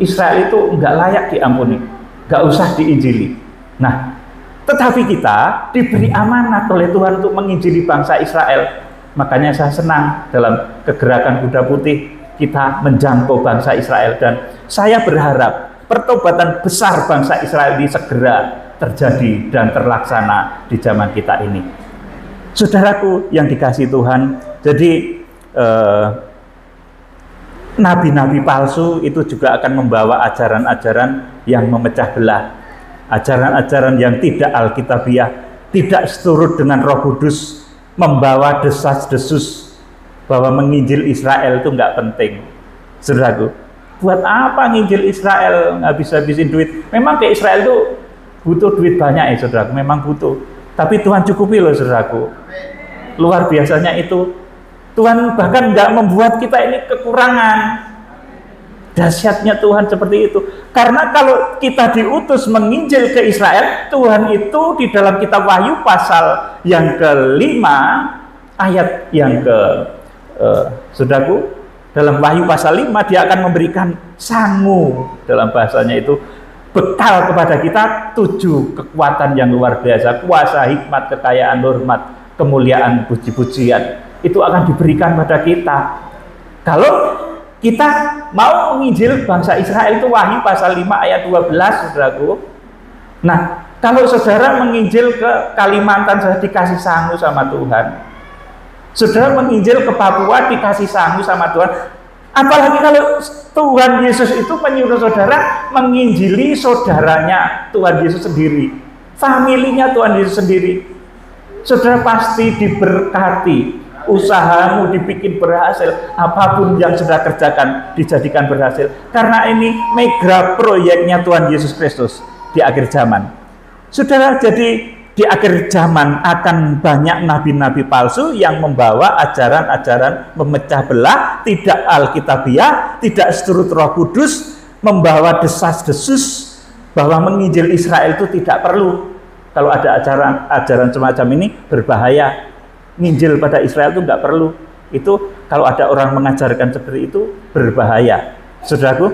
Israel itu nggak layak diampuni, nggak usah diinjili. Nah, Tetapi kita diberi amanat oleh Tuhan untuk menginjili bangsa Israel. Makanya saya senang dalam kegerakan Kuda Putih kita menjangkau bangsa Israel, dan saya berharap pertobatan besar bangsa Israel ini segera terjadi dan terlaksana di zaman kita ini. Saudaraku yang dikasihi Tuhan, jadi nabi-nabi palsu itu juga akan membawa ajaran-ajaran yang memecah belah, ajaran-ajaran yang tidak alkitabiah, tidak seturut dengan Roh Kudus, membawa desas-desus bahwa menginjil Israel itu nggak penting. Saudaraku, buat apa nginjil Israel, habis-habisin duit? Memang ke Israel itu butuh duit banyak ya saudaraku, memang butuh. Tapi Tuhan cukupi loh saudaraku. Luar biasanya itu. Tuhan bahkan nggak membuat kita ini kekurangan. Dahsyatnya Tuhan seperti itu. Karena kalau kita diutus menginjil ke Israel, Tuhan itu di dalam kitab Wahyu pasal yang ke-5 ayat yang saudaraku, dalam Wahyu pasal 5 dia akan memberikan sangu, dalam bahasanya itu bekal kepada kita 7 kekuatan yang luar biasa, kuasa, hikmat, kekayaan, hormat, kemuliaan, puji-pujian. Itu akan diberikan pada kita kalau kita mau menginjil bangsa Israel. Itu Wahyu pasal 5 ayat 12 saudaraku. Nah, kalau saudara menginjil ke Kalimantan, saya dikasih sangu sama Tuhan. Saudara menginjil ke Papua, dikasih sangu sama Tuhan. Apalagi kalau Tuhan Yesus itu menyuruh saudara menginjili saudaranya Tuhan Yesus sendiri, familinya Tuhan Yesus sendiri. Saudara pasti diberkati, usahamu dibikin berhasil, apapun yang sudah kerjakan dijadikan berhasil, karena ini mega proyeknya Tuhan Yesus Kristus di akhir zaman. Saudara, jadi di akhir zaman akan banyak nabi-nabi palsu yang membawa ajaran-ajaran memecah belah, tidak alkitabiah, tidak seturut Roh Kudus, membawa desas-desus bahwa menginjil Israel itu tidak perlu. Kalau ada ajaran semacam ini berbahaya. Nginjil pada Israel itu nggak perlu. Itu kalau ada orang mengajarkan seperti itu berbahaya. Saudaraku,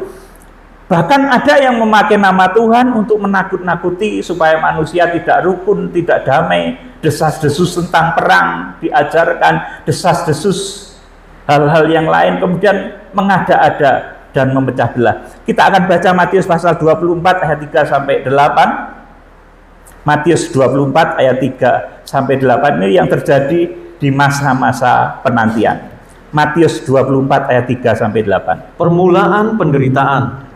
bahkan ada yang memakai nama Tuhan untuk menakut-nakuti supaya manusia tidak rukun, tidak damai. Desas-desus tentang perang diajarkan, desas-desus hal-hal yang lain, kemudian mengada-ada dan memecah belah. Kita akan baca Matius pasal 24 ayat 3 sampai 8. Matius 24 ayat 3 sampai 8 ini yang terjadi di masa-masa penantian. Matius 24 ayat 3 sampai 8. Permulaan penderitaan.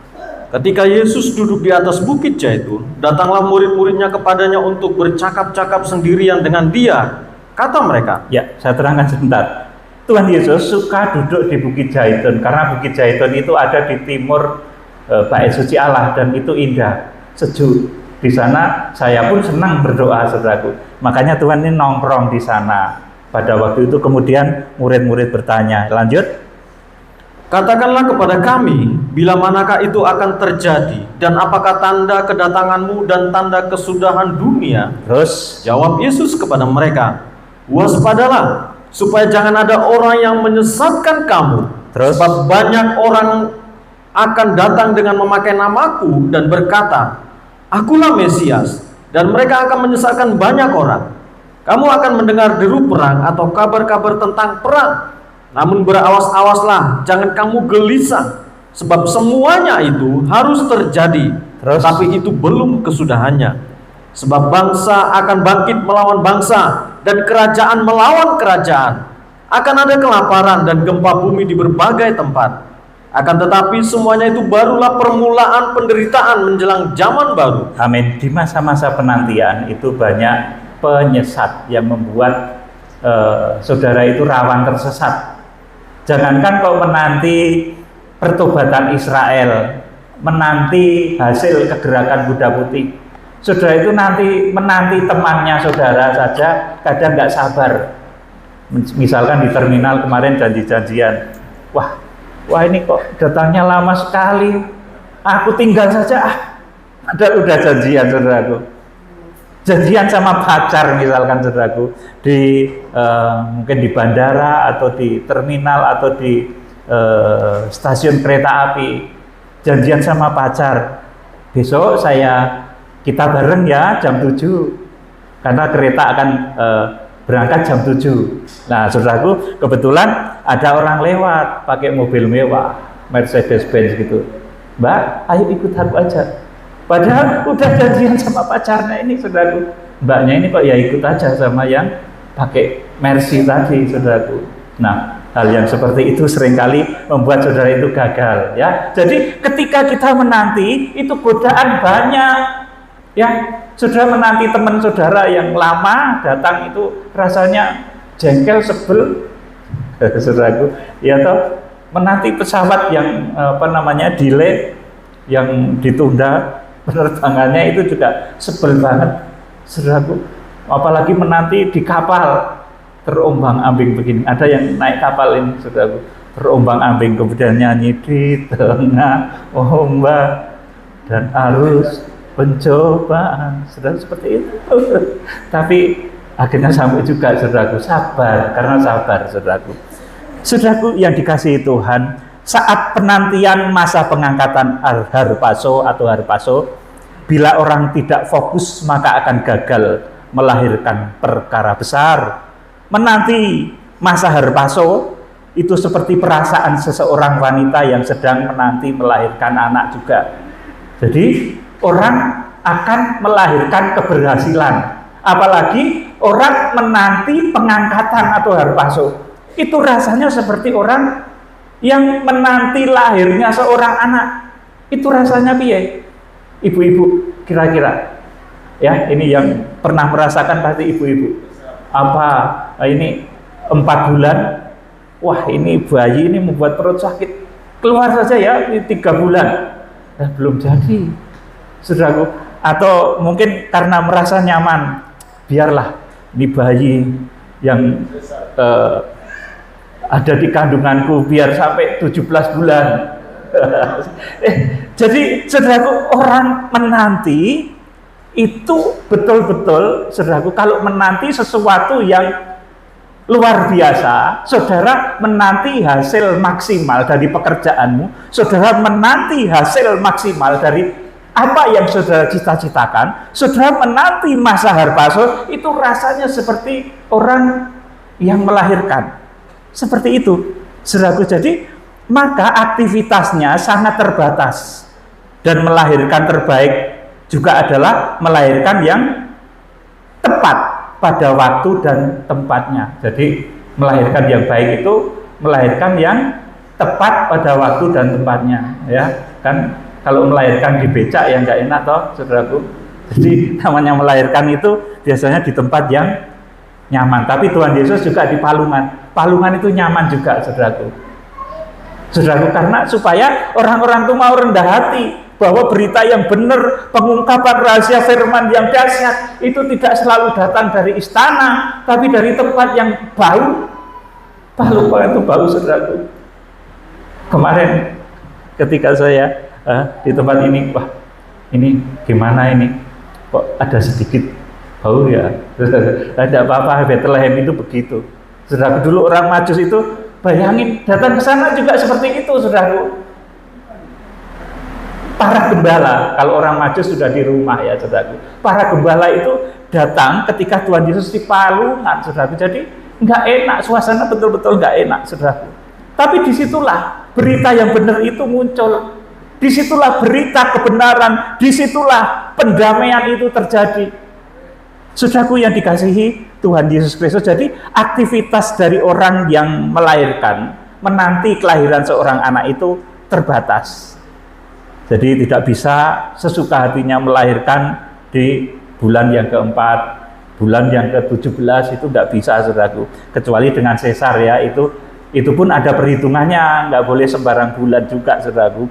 Ketika Yesus duduk di atas bukit Zaitun, datanglah murid-muridnya kepadanya untuk bercakap-cakap sendirian dengan dia. Kata mereka, ya, saya terangkan sebentar. Tuhan Yesus suka duduk di Bukit Zaitun karena Bukit Zaitun itu ada di timur Bait Suci Allah, dan itu indah, sejuk. Di sana saya pun senang berdoa saudaraku. Makanya Tuhan ini nongkrong di sana. Pada waktu itu kemudian murid-murid bertanya, lanjut. katakanlah kepada kami, bila manakah itu akan terjadi, dan apakah tanda kedatanganmu dan tanda kesudahan dunia? Terus jawab Yesus kepada mereka, waspadalah, supaya jangan ada orang yang menyesatkan kamu. Terus? Sebab banyak orang akan datang dengan memakai namaku dan berkata, Akulah Mesias, dan mereka akan menyesatkan banyak orang. Kamu akan mendengar deru perang atau kabar-kabar tentang perang. Namun berawas-awaslah, jangan kamu gelisah, sebab semuanya itu harus terjadi. Terus? Tapi itu belum kesudahannya. Sebab bangsa akan bangkit melawan bangsa, dan kerajaan melawan kerajaan. Akan ada kelaparan dan gempa bumi di berbagai tempat. Akan tetapi semuanya itu barulah permulaan penderitaan menjelang zaman baru. amin. Di masa-masa penantian itu banyak penyesat yang membuat saudara itu rawan tersesat. Jangankan kau menanti pertobatan Israel, menanti hasil kegerakan Kuda Putih, saudara itu nanti menanti temannya saudara saja kadang nggak sabar. Misalkan di terminal kemarin janji-janjian, wah ini kok datangnya lama sekali, aku tinggal saja. Udah janjian saudaraku, janjian sama pacar misalkan saudaraku, di mungkin di bandara atau di terminal atau di stasiun kereta api, janjian sama pacar, besok kita bareng ya jam 7 karena kereta akan berangkat jam 7. Nah, saudaraku, kebetulan ada orang lewat pakai mobil mewah, Mercedes-Benz gitu. Mbak, ayo ikut aku aja. Padahal udah janjian sama pacarnya ini, saudaraku. Mbaknya ini kok ya ikut aja sama yang pakai Mercy tadi, saudaraku. Nah, hal yang seperti itu seringkali membuat saudara itu gagal, ya. Jadi ketika kita menanti, itu godaan banyak, ya. Saudara menanti teman saudara yang lama datang itu rasanya jengkel, sebel, saudaraku. Ya toh, menanti pesawat yang delay, yang ditunda penerbangannya itu juga sebel banget, saudaraku. Apalagi menanti di kapal terombang-ambing begini. Ada yang naik kapal ini, saudaraku, terombang-ambing, kemudian nyanyi di tengah ombak dan arus pencobaan, saudara, seperti itu. Tapi akhirnya sampai juga, saudaraku. Sabar, karena sabar, saudaraku. Saudaraku yang dikasihi Tuhan, saat penantian masa pengangkatan harpaso atau harpaso, bila orang tidak fokus maka akan gagal melahirkan perkara besar. Menanti masa harpaso itu seperti perasaan seseorang wanita yang sedang menanti melahirkan anak juga. Jadi orang akan melahirkan keberhasilan, apalagi orang menanti pengangkatan atau harpaso. Itu rasanya seperti orang yang menanti lahirnya seorang anak. Itu rasanya piye? Ibu-ibu kira-kira, ya, ini yang pernah merasakan pasti ibu-ibu. Apa ini 4 bulan? Wah, ini bayi ini membuat perut sakit. Keluar saja ya, ini 3 bulan. Belum jadi, saudaraku. Atau mungkin karena merasa nyaman, biarlah ini bayi yang ada di kandunganku biar sampai 17 bulan. Jadi saudaraku, orang menanti itu betul-betul, saudaraku, kalau menanti sesuatu yang luar biasa, saudara menanti hasil maksimal dari pekerjaanmu, saudara menanti hasil maksimal dari apa yang saudara cita-citakan, saudara menanti masa harpaso, itu rasanya seperti orang yang melahirkan. Seperti itu, saudaraku. Jadi maka aktivitasnya sangat terbatas, dan melahirkan terbaik juga adalah melahirkan yang tepat pada waktu dan tempatnya. Jadi melahirkan yang baik itu melahirkan yang tepat pada waktu dan tempatnya, ya kan. Kalau melahirkan di becak ya nggak enak toh, saudaraku. Jadi namanya melahirkan itu biasanya di tempat yang nyaman. Tapi Tuhan Yesus juga di palungan. Palungan itu nyaman juga, saudaraku. Saudaraku, karena supaya orang-orang itu mau rendah hati bahwa berita yang benar, pengungkapan rahasia firman yang dahsyat itu tidak selalu datang dari istana, tapi dari tempat yang bau. Palungan itu bau, saudaraku. Kemarin ketika saya di tempat ini, wah, ini gimana ini? Kok ada sedikit bau ya? Tidak apa-apa, Bethlehem itu begitu. Saudaraku, dulu orang Majus itu, bayangin datang ke sana juga seperti itu, saudaraku. Para gembala, kalau orang Majus sudah di rumah ya, saudaraku. Para gembala itu datang ketika Tuhan Yesus di palungan, saudaraku. Jadi nggak enak, suasana betul-betul nggak enak, saudaraku. Tapi disitulah berita yang benar itu muncul. Disitulah berita kebenaran, disitulah pendamaian itu terjadi. Saudaraku yang dikasihi Tuhan Yesus Kristus, jadi aktivitas dari orang yang melahirkan, menanti kelahiran seorang anak itu terbatas. Jadi tidak bisa sesuka hatinya melahirkan di bulan yang keempat, bulan yang ke-17 itu tidak bisa, saudaraku. Kecuali dengan sesar ya, itu pun ada perhitungannya, nggak boleh sembarang bulan juga, saudaraku.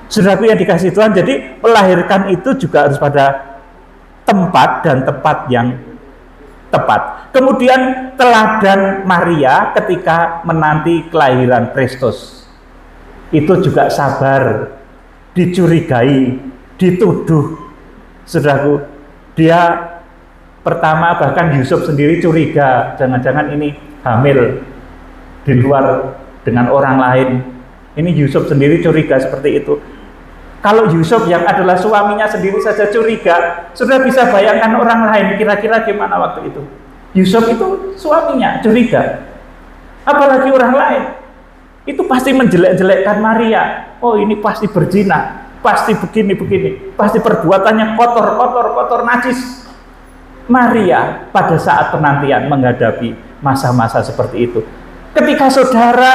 Saudaraku yang dikasihi Tuhan, jadi melahirkan itu juga harus pada tempat dan tepat yang tepat. Kemudian teladan Maria ketika menanti kelahiran Kristus itu juga sabar, dicurigai, dituduh, saudaraku. Dia pertama bahkan Yusuf sendiri curiga, jangan-jangan ini hamil di luar dengan orang lain. Ini Yusuf sendiri curiga seperti itu. Kalau Yusuf yang adalah suaminya sendiri saja curiga, sudah bisa bayangkan orang lain kira-kira gimana waktu itu. Yusuf itu suaminya curiga, apalagi orang lain. Itu pasti menjelek-jelekkan Maria. Oh, ini pasti berzina, pasti begini, pasti perbuatannya kotor, najis. Maria pada saat penantian menghadapi masa-masa seperti itu. Ketika saudara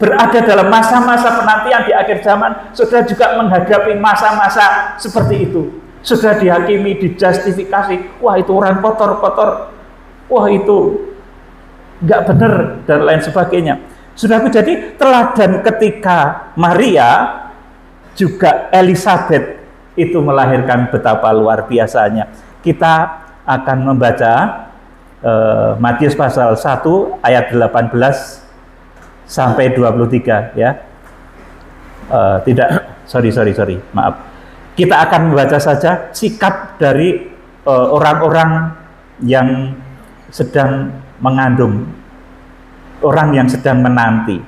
berada dalam masa-masa penantian di akhir zaman, saudara juga menghadapi masa-masa seperti itu. Saudara dihakimi, dijustifikasi, wah itu orang kotor, wah itu nggak benar, dan lain sebagainya. Saudaraku, jadi teladan ketika Maria juga Elizabeth itu melahirkan betapa luar biasanya. Kita akan membaca Matius pasal 1 ayat 18 sampai 23 ya. Sorry, maaf. Kita akan membaca saja sikap dari orang-orang yang sedang mengandung, orang yang sedang menanti,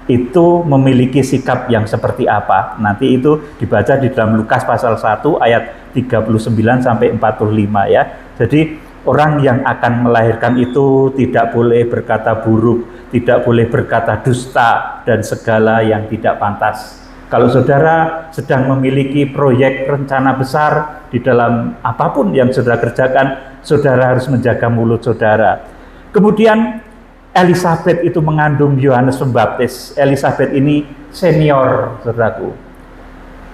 itu memiliki sikap yang seperti apa. Nanti itu dibaca di dalam Lukas pasal 1 ayat 39 sampai 45 ya. Jadi orang yang akan melahirkan itu tidak boleh berkata buruk, tidak boleh berkata dusta, dan segala yang tidak pantas. Kalau saudara sedang memiliki proyek rencana besar di dalam apapun yang saudara kerjakan, saudara harus menjaga mulut saudara. Kemudian Elizabeth itu mengandung Yohanes Pembaptis. Elizabeth ini senior, saudaraku,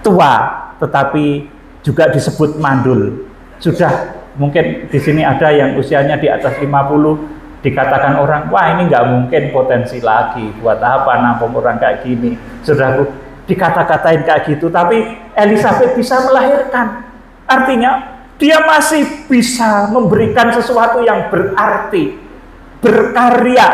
tua, tetapi juga disebut mandul. Sudah mungkin di sini ada yang usianya di atas 50, dikatakan orang, wah ini nggak mungkin potensi lagi, buat apa nampung orang kayak gini. Saudaraku, dikata-katain kayak gitu, tapi Elizabeth bisa melahirkan. Artinya dia masih bisa memberikan sesuatu yang berarti, berkarya,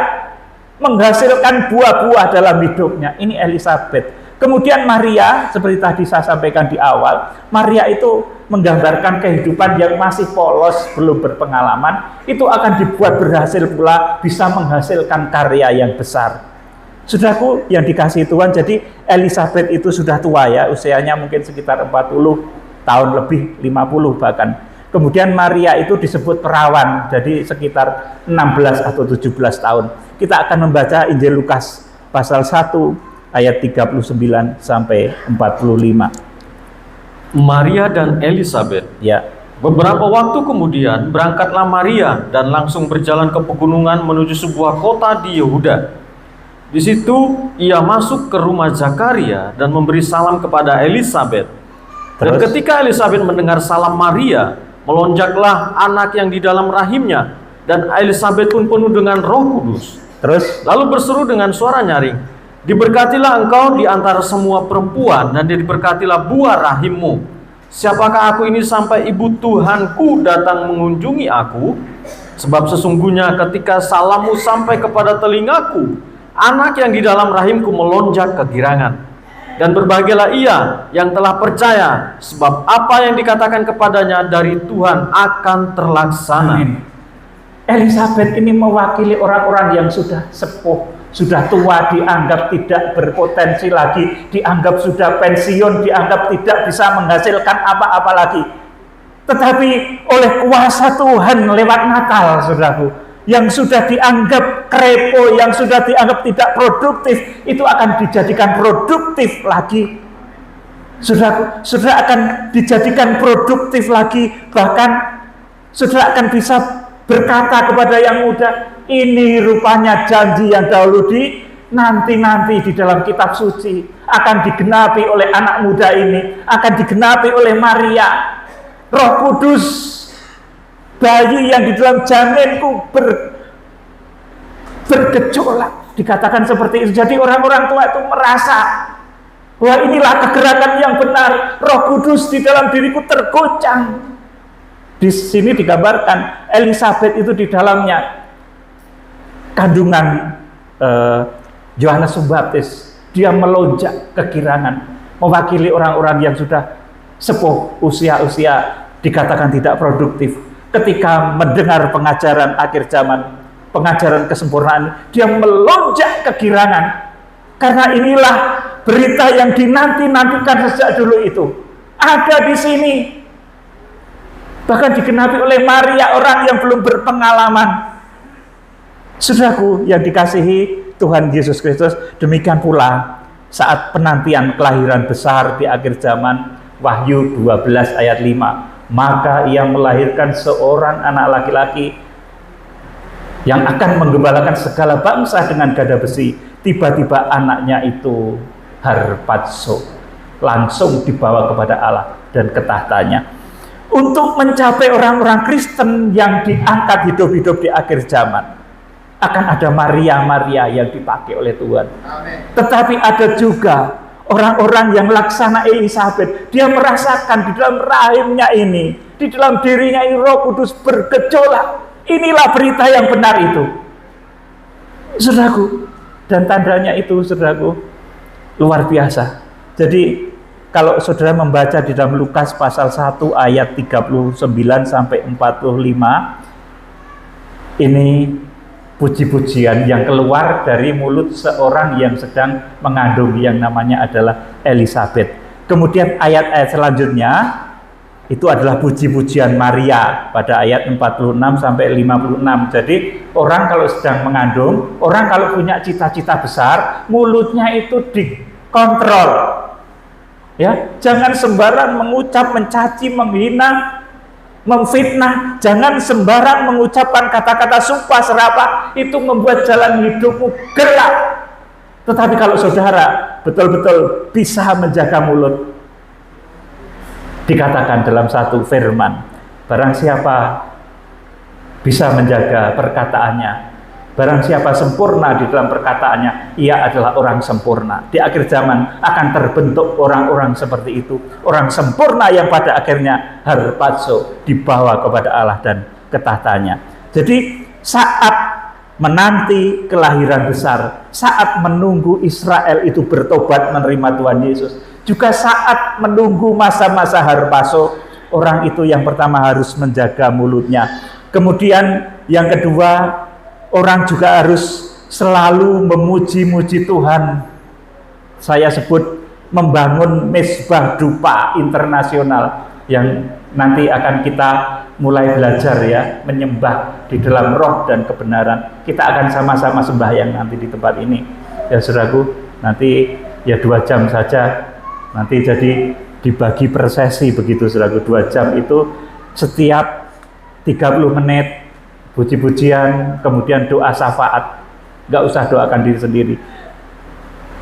menghasilkan buah-buah dalam hidupnya. Ini Elizabeth. Kemudian Maria, seperti tadi saya sampaikan di awal, Maria itu menggambarkan kehidupan yang masih polos, belum berpengalaman. Itu akan dibuat berhasil pula, bisa menghasilkan karya yang besar. Saudaraku yang dikasihi Tuhan, jadi Elizabeth itu sudah tua ya, usianya mungkin sekitar 40 tahun lebih, 50 bahkan. Kemudian Maria itu disebut perawan, jadi sekitar 16 atau 17 tahun. Kita akan membaca Injil Lukas pasal 1 ayat 39 sampai 45. Maria dan Elizabeth. Ya. Beberapa waktu kemudian berangkatlah Maria dan langsung berjalan ke pegunungan menuju sebuah kota di Yehuda. Di situ ia masuk ke rumah Zakaria dan memberi salam kepada Elizabeth. Dan ketika Elizabeth mendengar salam Maria, melonjaklah anak yang di dalam rahimnya, dan Elizabeth pun penuh dengan Roh Kudus. Lalu berseru dengan suara nyaring, diberkatilah engkau di antara semua perempuan, dan diberkatilah buah rahimmu. Siapakah aku ini sampai ibu Tuhanku datang mengunjungi aku? Sebab sesungguhnya ketika salammu sampai kepada telingaku, anak yang di dalam rahimku melonjak kegirangan. Dan berbahagialah ia yang telah percaya, sebab apa yang dikatakan kepadanya dari Tuhan akan terlaksana. Amin. Elizabeth ini mewakili orang-orang yang sudah sepuh, sudah tua, dianggap tidak berpotensi lagi, dianggap sudah pensiun, dianggap tidak bisa menghasilkan apa-apa lagi. Tetapi oleh kuasa Tuhan lewat Natal, saudaraku, yang sudah dianggap krepo, yang sudah dianggap tidak produktif, itu akan dijadikan produktif lagi. Saudara akan dijadikan produktif lagi, bahkan saudara akan bisa berkata kepada yang muda, ini rupanya janji yang dahulu nanti di dalam kitab suci akan digenapi oleh anak muda ini, akan digenapi oleh Maria. Roh Kudus, bayi yang di dalam janinku bergejolak, dikatakan seperti itu. Jadi orang-orang tua itu merasa bahwa inilah kegerakan yang benar, Roh Kudus di dalam diriku tergoncang. Di sini digambarkan Elizabeth itu di dalamnya kandungan Yohanes Pembaptis. Dia melonjak kegirangan, mewakili orang-orang yang sudah sepuh, usia dikatakan tidak produktif. Ketika mendengar pengajaran akhir zaman, pengajaran kesempurnaan, dia melonjak kegirangan. Karena inilah berita yang dinanti-nantikan sejak dulu itu ada di sini. Bahkan digenapi oleh Maria, orang yang belum berpengalaman. Saudaraku yang dikasihi Tuhan Yesus Kristus, demikian pula saat penantian kelahiran besar di akhir zaman, Wahyu 12 ayat 5, maka ia melahirkan seorang anak laki-laki yang akan menggembalakan segala bangsa dengan gada besi. Tiba-tiba anaknya itu harpazo, langsung dibawa kepada Allah dan ke tahtanya. Untuk mencapai orang-orang Kristen yang diangkat hidup-hidup di akhir zaman, akan ada Maria-Maria yang dipakai oleh Tuhan. Amen. Tetapi ada juga orang-orang yang laksana Elisabet. Dia merasakan di dalam rahimnya ini, di dalam dirinya ini Roh Kudus bergejolak. Inilah berita yang benar itu, saudaraku. Dan tandanya itu, saudaraku, luar biasa. Jadi kalau saudara membaca di dalam Lukas pasal 1 ayat 39 sampai 45, ini puji-pujian yang keluar dari mulut seorang yang sedang mengandung, yang namanya adalah Elisabet. Kemudian ayat-ayat selanjutnya itu adalah puji-pujian Maria pada ayat 46 sampai 56. Jadi orang kalau sedang mengandung, orang kalau punya cita-cita besar, mulutnya itu dikontrol. Ya, jangan sembarang mengucap, mencaci, menghina, memfitnah. Jangan sembarang mengucapkan kata-kata sumpah serapah, itu membuat jalan hidupmu gelap. Tetapi kalau saudara betul-betul bisa menjaga mulut, dikatakan dalam satu firman, barang siapa bisa menjaga perkataannya, barang siapa sempurna di dalam perkataannya, ia adalah orang sempurna. Di akhir zaman akan terbentuk orang-orang seperti itu, orang sempurna yang pada akhirnya harpazo, dibawa kepada Allah dan ke tahtanya. Jadi saat menanti kelahiran besar, saat menunggu Israel itu bertobat menerima Tuhan Yesus, juga saat menunggu masa-masa harpazo, orang itu yang pertama harus menjaga mulutnya. Kemudian yang kedua, orang juga harus selalu memuji-muji Tuhan. Saya sebut membangun mesbah dupa internasional yang nanti akan kita mulai belajar ya, menyembah di dalam roh dan kebenaran. Kita akan sama-sama sembahyang nanti di tempat ini. Ya saudaraku, nanti ya 2 jam saja. Nanti jadi dibagi per sesi begitu saudaraku, 2 jam itu setiap 30 menit puji-pujian, kemudian doa syafaat. Gak usah doakan diri sendiri.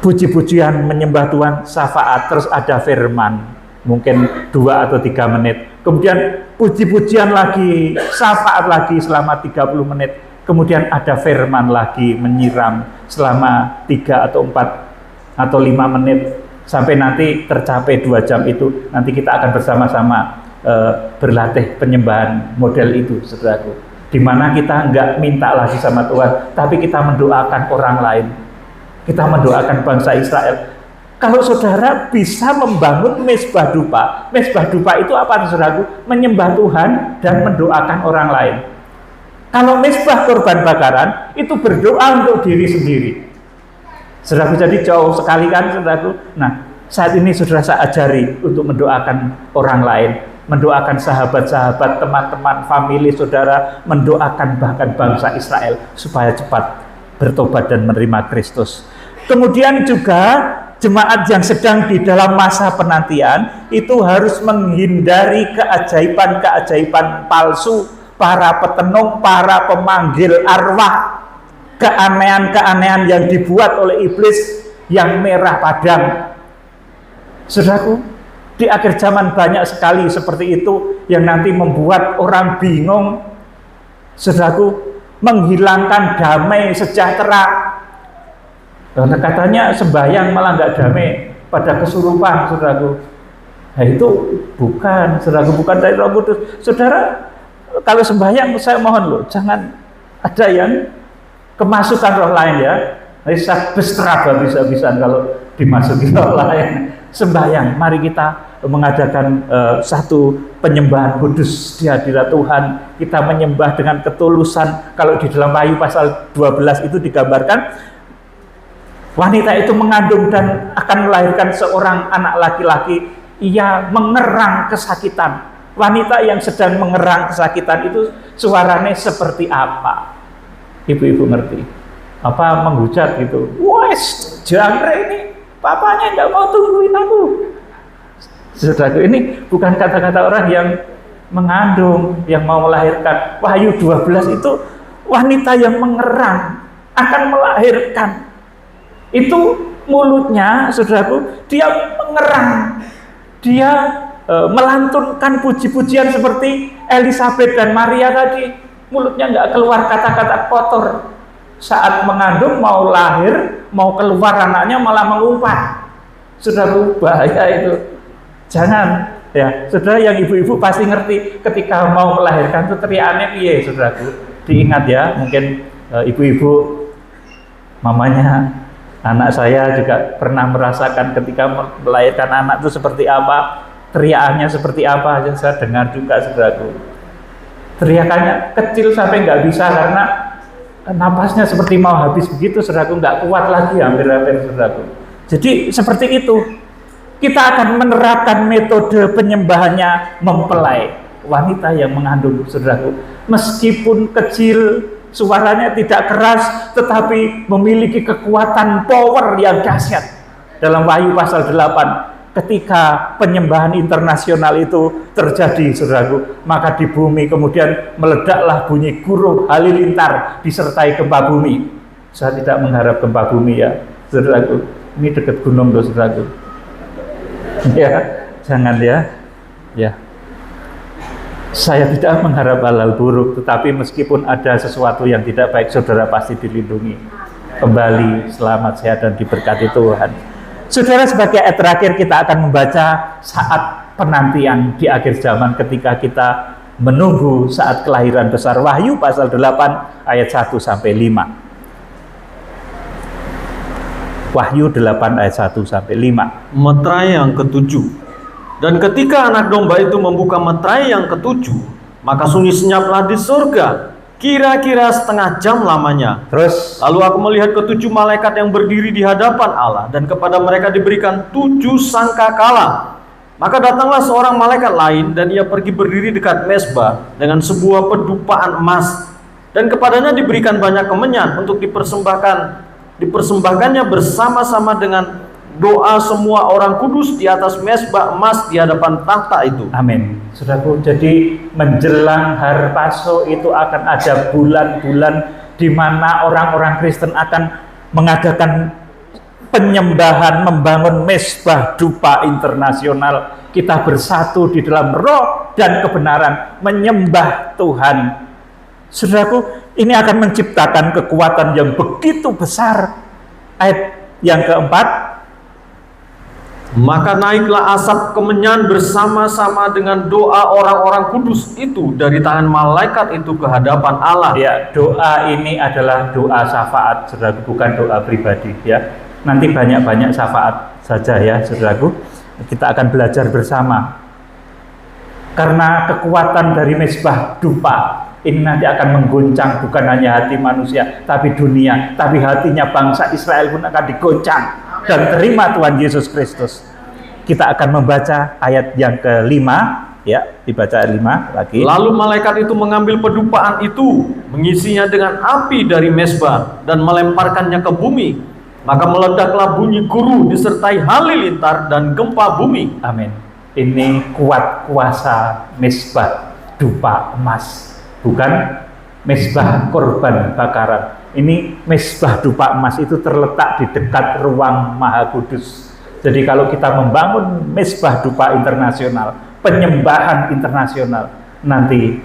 Puji-pujian menyembah Tuhan, syafaat, terus ada firman, mungkin 2 atau 3 menit. Kemudian puji-pujian lagi, syafaat lagi selama 30 menit. Kemudian ada firman lagi, menyiram selama 3 atau 4 atau 5 menit. Sampai nanti tercapai 2 jam itu, nanti kita akan bersama-sama berlatih penyembahan model itu, saudaraku. Dimana kita nggak minta lagi sama Tuhan, tapi kita mendoakan orang lain. Kita mendoakan bangsa Israel. Kalau saudara bisa membangun mesbah dupa itu apa, saudaraku? Menyembah Tuhan dan mendoakan orang lain. Kalau mesbah korban bakaran, itu berdoa untuk diri sendiri. Saudaraku, jadi jauh sekali kan, saudaraku. Nah, saat ini saudara saya ajari untuk mendoakan orang lain, mendoakan sahabat-sahabat, teman-teman, famili saudara, mendoakan bahkan bangsa Israel supaya cepat bertobat dan menerima Kristus. Kemudian juga jemaat yang sedang di dalam masa penantian itu harus menghindari keajaiban-keajaiban palsu, para petenung, para pemanggil arwah, keanehan-keanehan yang dibuat oleh iblis yang merah padam. Saudaraku, di akhir zaman banyak sekali seperti itu yang nanti membuat orang bingung, saudaraku, menghilangkan damai sejahtera. Karena katanya sembahyang malah nggak damai, pada kesurupan, saudaraku. Nah itu bukan, saudaraku, bukan dari Roh Kudus. Saudara, kalau sembahyang saya mohon loh, jangan ada yang kemasukan roh lain ya. Saya bestraba bisa-bisaan kalau dimasuki roh lain. Sembahyang, mari kita mengadakan satu penyembahan kudus di hadirat Tuhan. Kita menyembah dengan ketulusan. Kalau di dalam Wahyu pasal 12 itu digambarkan Wanita itu mengandung dan akan melahirkan seorang anak laki-laki. Ia mengerang kesakitan. Wanita yang sedang mengerang kesakitan itu suaranya seperti apa? Ibu-ibu ngerti? Apa menghujat gitu? Wes, jangkrik ini, papanya nggak mau tungguin aku. Saudaraku, ini bukan kata-kata orang yang mengandung, yang mau melahirkan. Wahyu 12 itu wanita yang mengerang akan melahirkan. Itu mulutnya, saudaraku, dia mengerang, dia melantunkan puji-pujian seperti Elizabeth dan Maria tadi. Mulutnya nggak keluar kata-kata kotor. Saat mengandung, mau lahir, mau keluar anaknya malah mengumpat. Saudaraku, bahaya itu. Jangan, ya. Saudara yang ibu-ibu pasti ngerti ketika mau melahirkan itu teriakannya piye, saudaraku. Diingat ya, mungkin ibu-ibu, mamanya anak saya juga pernah merasakan ketika melahirkan anak itu seperti apa, teriakannya seperti apa. Saya dengar juga, saudaraku. Teriakannya kecil sampai nggak bisa karena napasnya seperti mau habis begitu, saudaraku, nggak kuat lagi hampir-hampir, saudaraku. Jadi seperti itu. Kita akan menerapkan metode penyembahannya mempelai. Wanita yang mengandung, saudaraku, meskipun kecil, suaranya tidak keras, tetapi memiliki kekuatan power yang dahsyat. Dalam Wahyu pasal 8, ketika penyembahan internasional itu terjadi, saudaraku, maka di bumi kemudian meledaklah bunyi gurun halilintar disertai gempa bumi. Saya tidak mengharap gempa bumi ya, saudaraku. Ini dekat gunung loh, saudaraku. Ya, jangan ya. Ya. Saya tidak mengharap hal-hal buruk, tetapi meskipun ada sesuatu yang tidak baik, saudara pasti dilindungi. Kembali selamat, sehat, dan diberkati Tuhan. Saudara, sebagai ayat terakhir kita akan membaca saat penantian di akhir zaman ketika kita menunggu saat kelahiran besar. Wahyu pasal 8 ayat 1 sampai 5. Wahyu 8 ayat 1 sampai 5. Meterai yang ketujuh. Dan ketika anak domba itu membuka meterai yang ketujuh, maka sunyi senyaplah di surga, kira-kira setengah jam lamanya. Terus, lalu aku melihat ketujuh malaikat yang berdiri di hadapan Allah, dan kepada mereka diberikan 7 sangkakala. Maka datanglah seorang malaikat lain, dan ia pergi berdiri dekat mezbah dengan sebuah pedupaan emas, dan kepadanya diberikan banyak kemenyan untuk dipersembahkannya bersama-sama dengan doa semua orang kudus di atas mezbah emas di hadapan takhta itu. Amin. Saudaraku, jadi menjelang Har Paso itu akan ada bulan-bulan di mana orang-orang Kristen akan mengadakan penyembahan, membangun mezbah dupa internasional. Kita bersatu di dalam roh dan kebenaran, menyembah Tuhan. Saudaraku, ini akan menciptakan kekuatan yang begitu besar. Ayat yang keempat, maka naiklah asap kemenyan bersama-sama dengan doa orang-orang kudus itu dari tangan malaikat itu ke hadapan Allah. Ya, doa ini adalah doa syafaat, saudaraku, bukan doa pribadi ya. Nanti banyak-banyak syafaat saja ya, saudaraku. Kita akan belajar bersama. Karena kekuatan dari mezbah dupa ini nanti akan menggoncang bukan hanya hati manusia, tapi dunia, tapi hatinya bangsa Israel pun akan digoncang. Dan terima Tuhan Yesus Kristus. Kita akan membaca ayat yang ke-5 ya, dibaca ayat 5 lagi. Lalu malaikat itu mengambil pedupaan itu, mengisinya dengan api dari mezbah dan melemparkannya ke bumi. Maka meledaklah bunyi guru disertai halilintar dan gempa bumi. Amin. Ini kuat kuasa mezbah dupa emas, bukan mezbah korban bakaran. Ini mezbah dupa emas itu terletak di dekat ruang Maha Kudus. Jadi kalau kita membangun mezbah dupa internasional, penyembahan internasional, nanti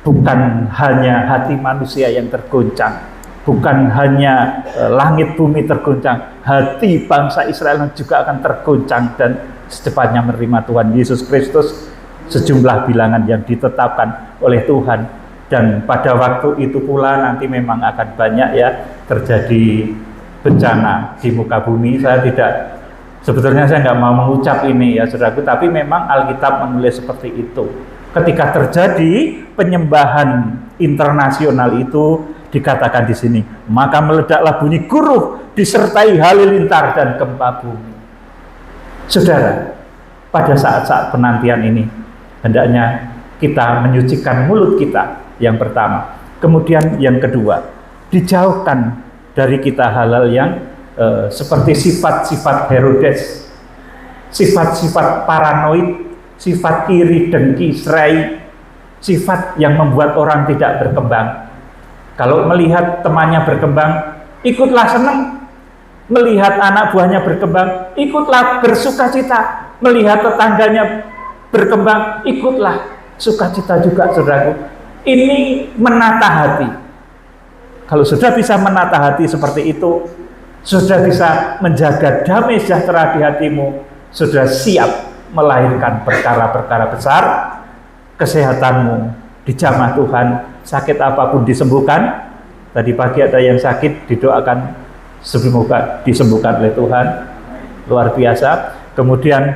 bukan hanya hati manusia yang tergoncang, bukan hanya langit bumi tergoncang, hati bangsa Israel juga akan tergoncang dan secepatnya menerima Tuhan Yesus Kristus, sejumlah bilangan yang ditetapkan oleh Tuhan. Dan pada waktu itu pula nanti memang akan banyak ya terjadi bencana di muka bumi. Sebetulnya saya nggak mau mengucap ini ya saudaraku, tapi memang Alkitab menulis seperti itu. Ketika terjadi penyembahan internasional itu dikatakan di sini, maka meledaklah bunyi guruh disertai halilintar dan gempa bumi. Saudara, pada saat-saat penantian ini hendaknya kita menyucikan mulut kita yang pertama. Kemudian yang kedua, dijauhkan dari kita hal-hal yang seperti sifat-sifat Herodes, sifat-sifat paranoid, sifat iri, dengki, serai, sifat yang membuat orang tidak berkembang. Kalau melihat temannya berkembang, ikutlah senang. Melihat anak buahnya berkembang, ikutlah bersukacita. Melihat tetangganya berkembang, ikutlah sukacita juga, saudaraku. Ini menata hati. Kalau sudah bisa menata hati seperti itu, sudah bisa menjaga damai sejahtera di hatimu, sudah siap melahirkan perkara-perkara besar. Kesehatanmu dijamah Tuhan, sakit apapun disembuhkan. Tadi pagi ada yang sakit, didoakan semoga disembuhkan oleh Tuhan, luar biasa. Kemudian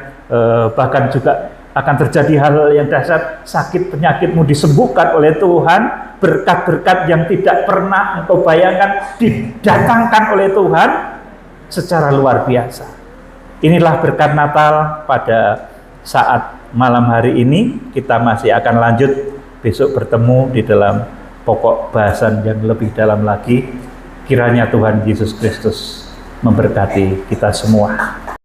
bahkan juga akan terjadi hal-hal yang dahsyat, sakit penyakitmu disembuhkan oleh Tuhan, berkat-berkat yang tidak pernah engkau bayangkan didatangkan oleh Tuhan secara luar biasa. Inilah berkat Natal pada saat malam hari ini. Kita masih akan lanjut besok bertemu di dalam pokok bahasan yang lebih dalam lagi. Kiranya Tuhan Yesus Kristus memberkati kita semua.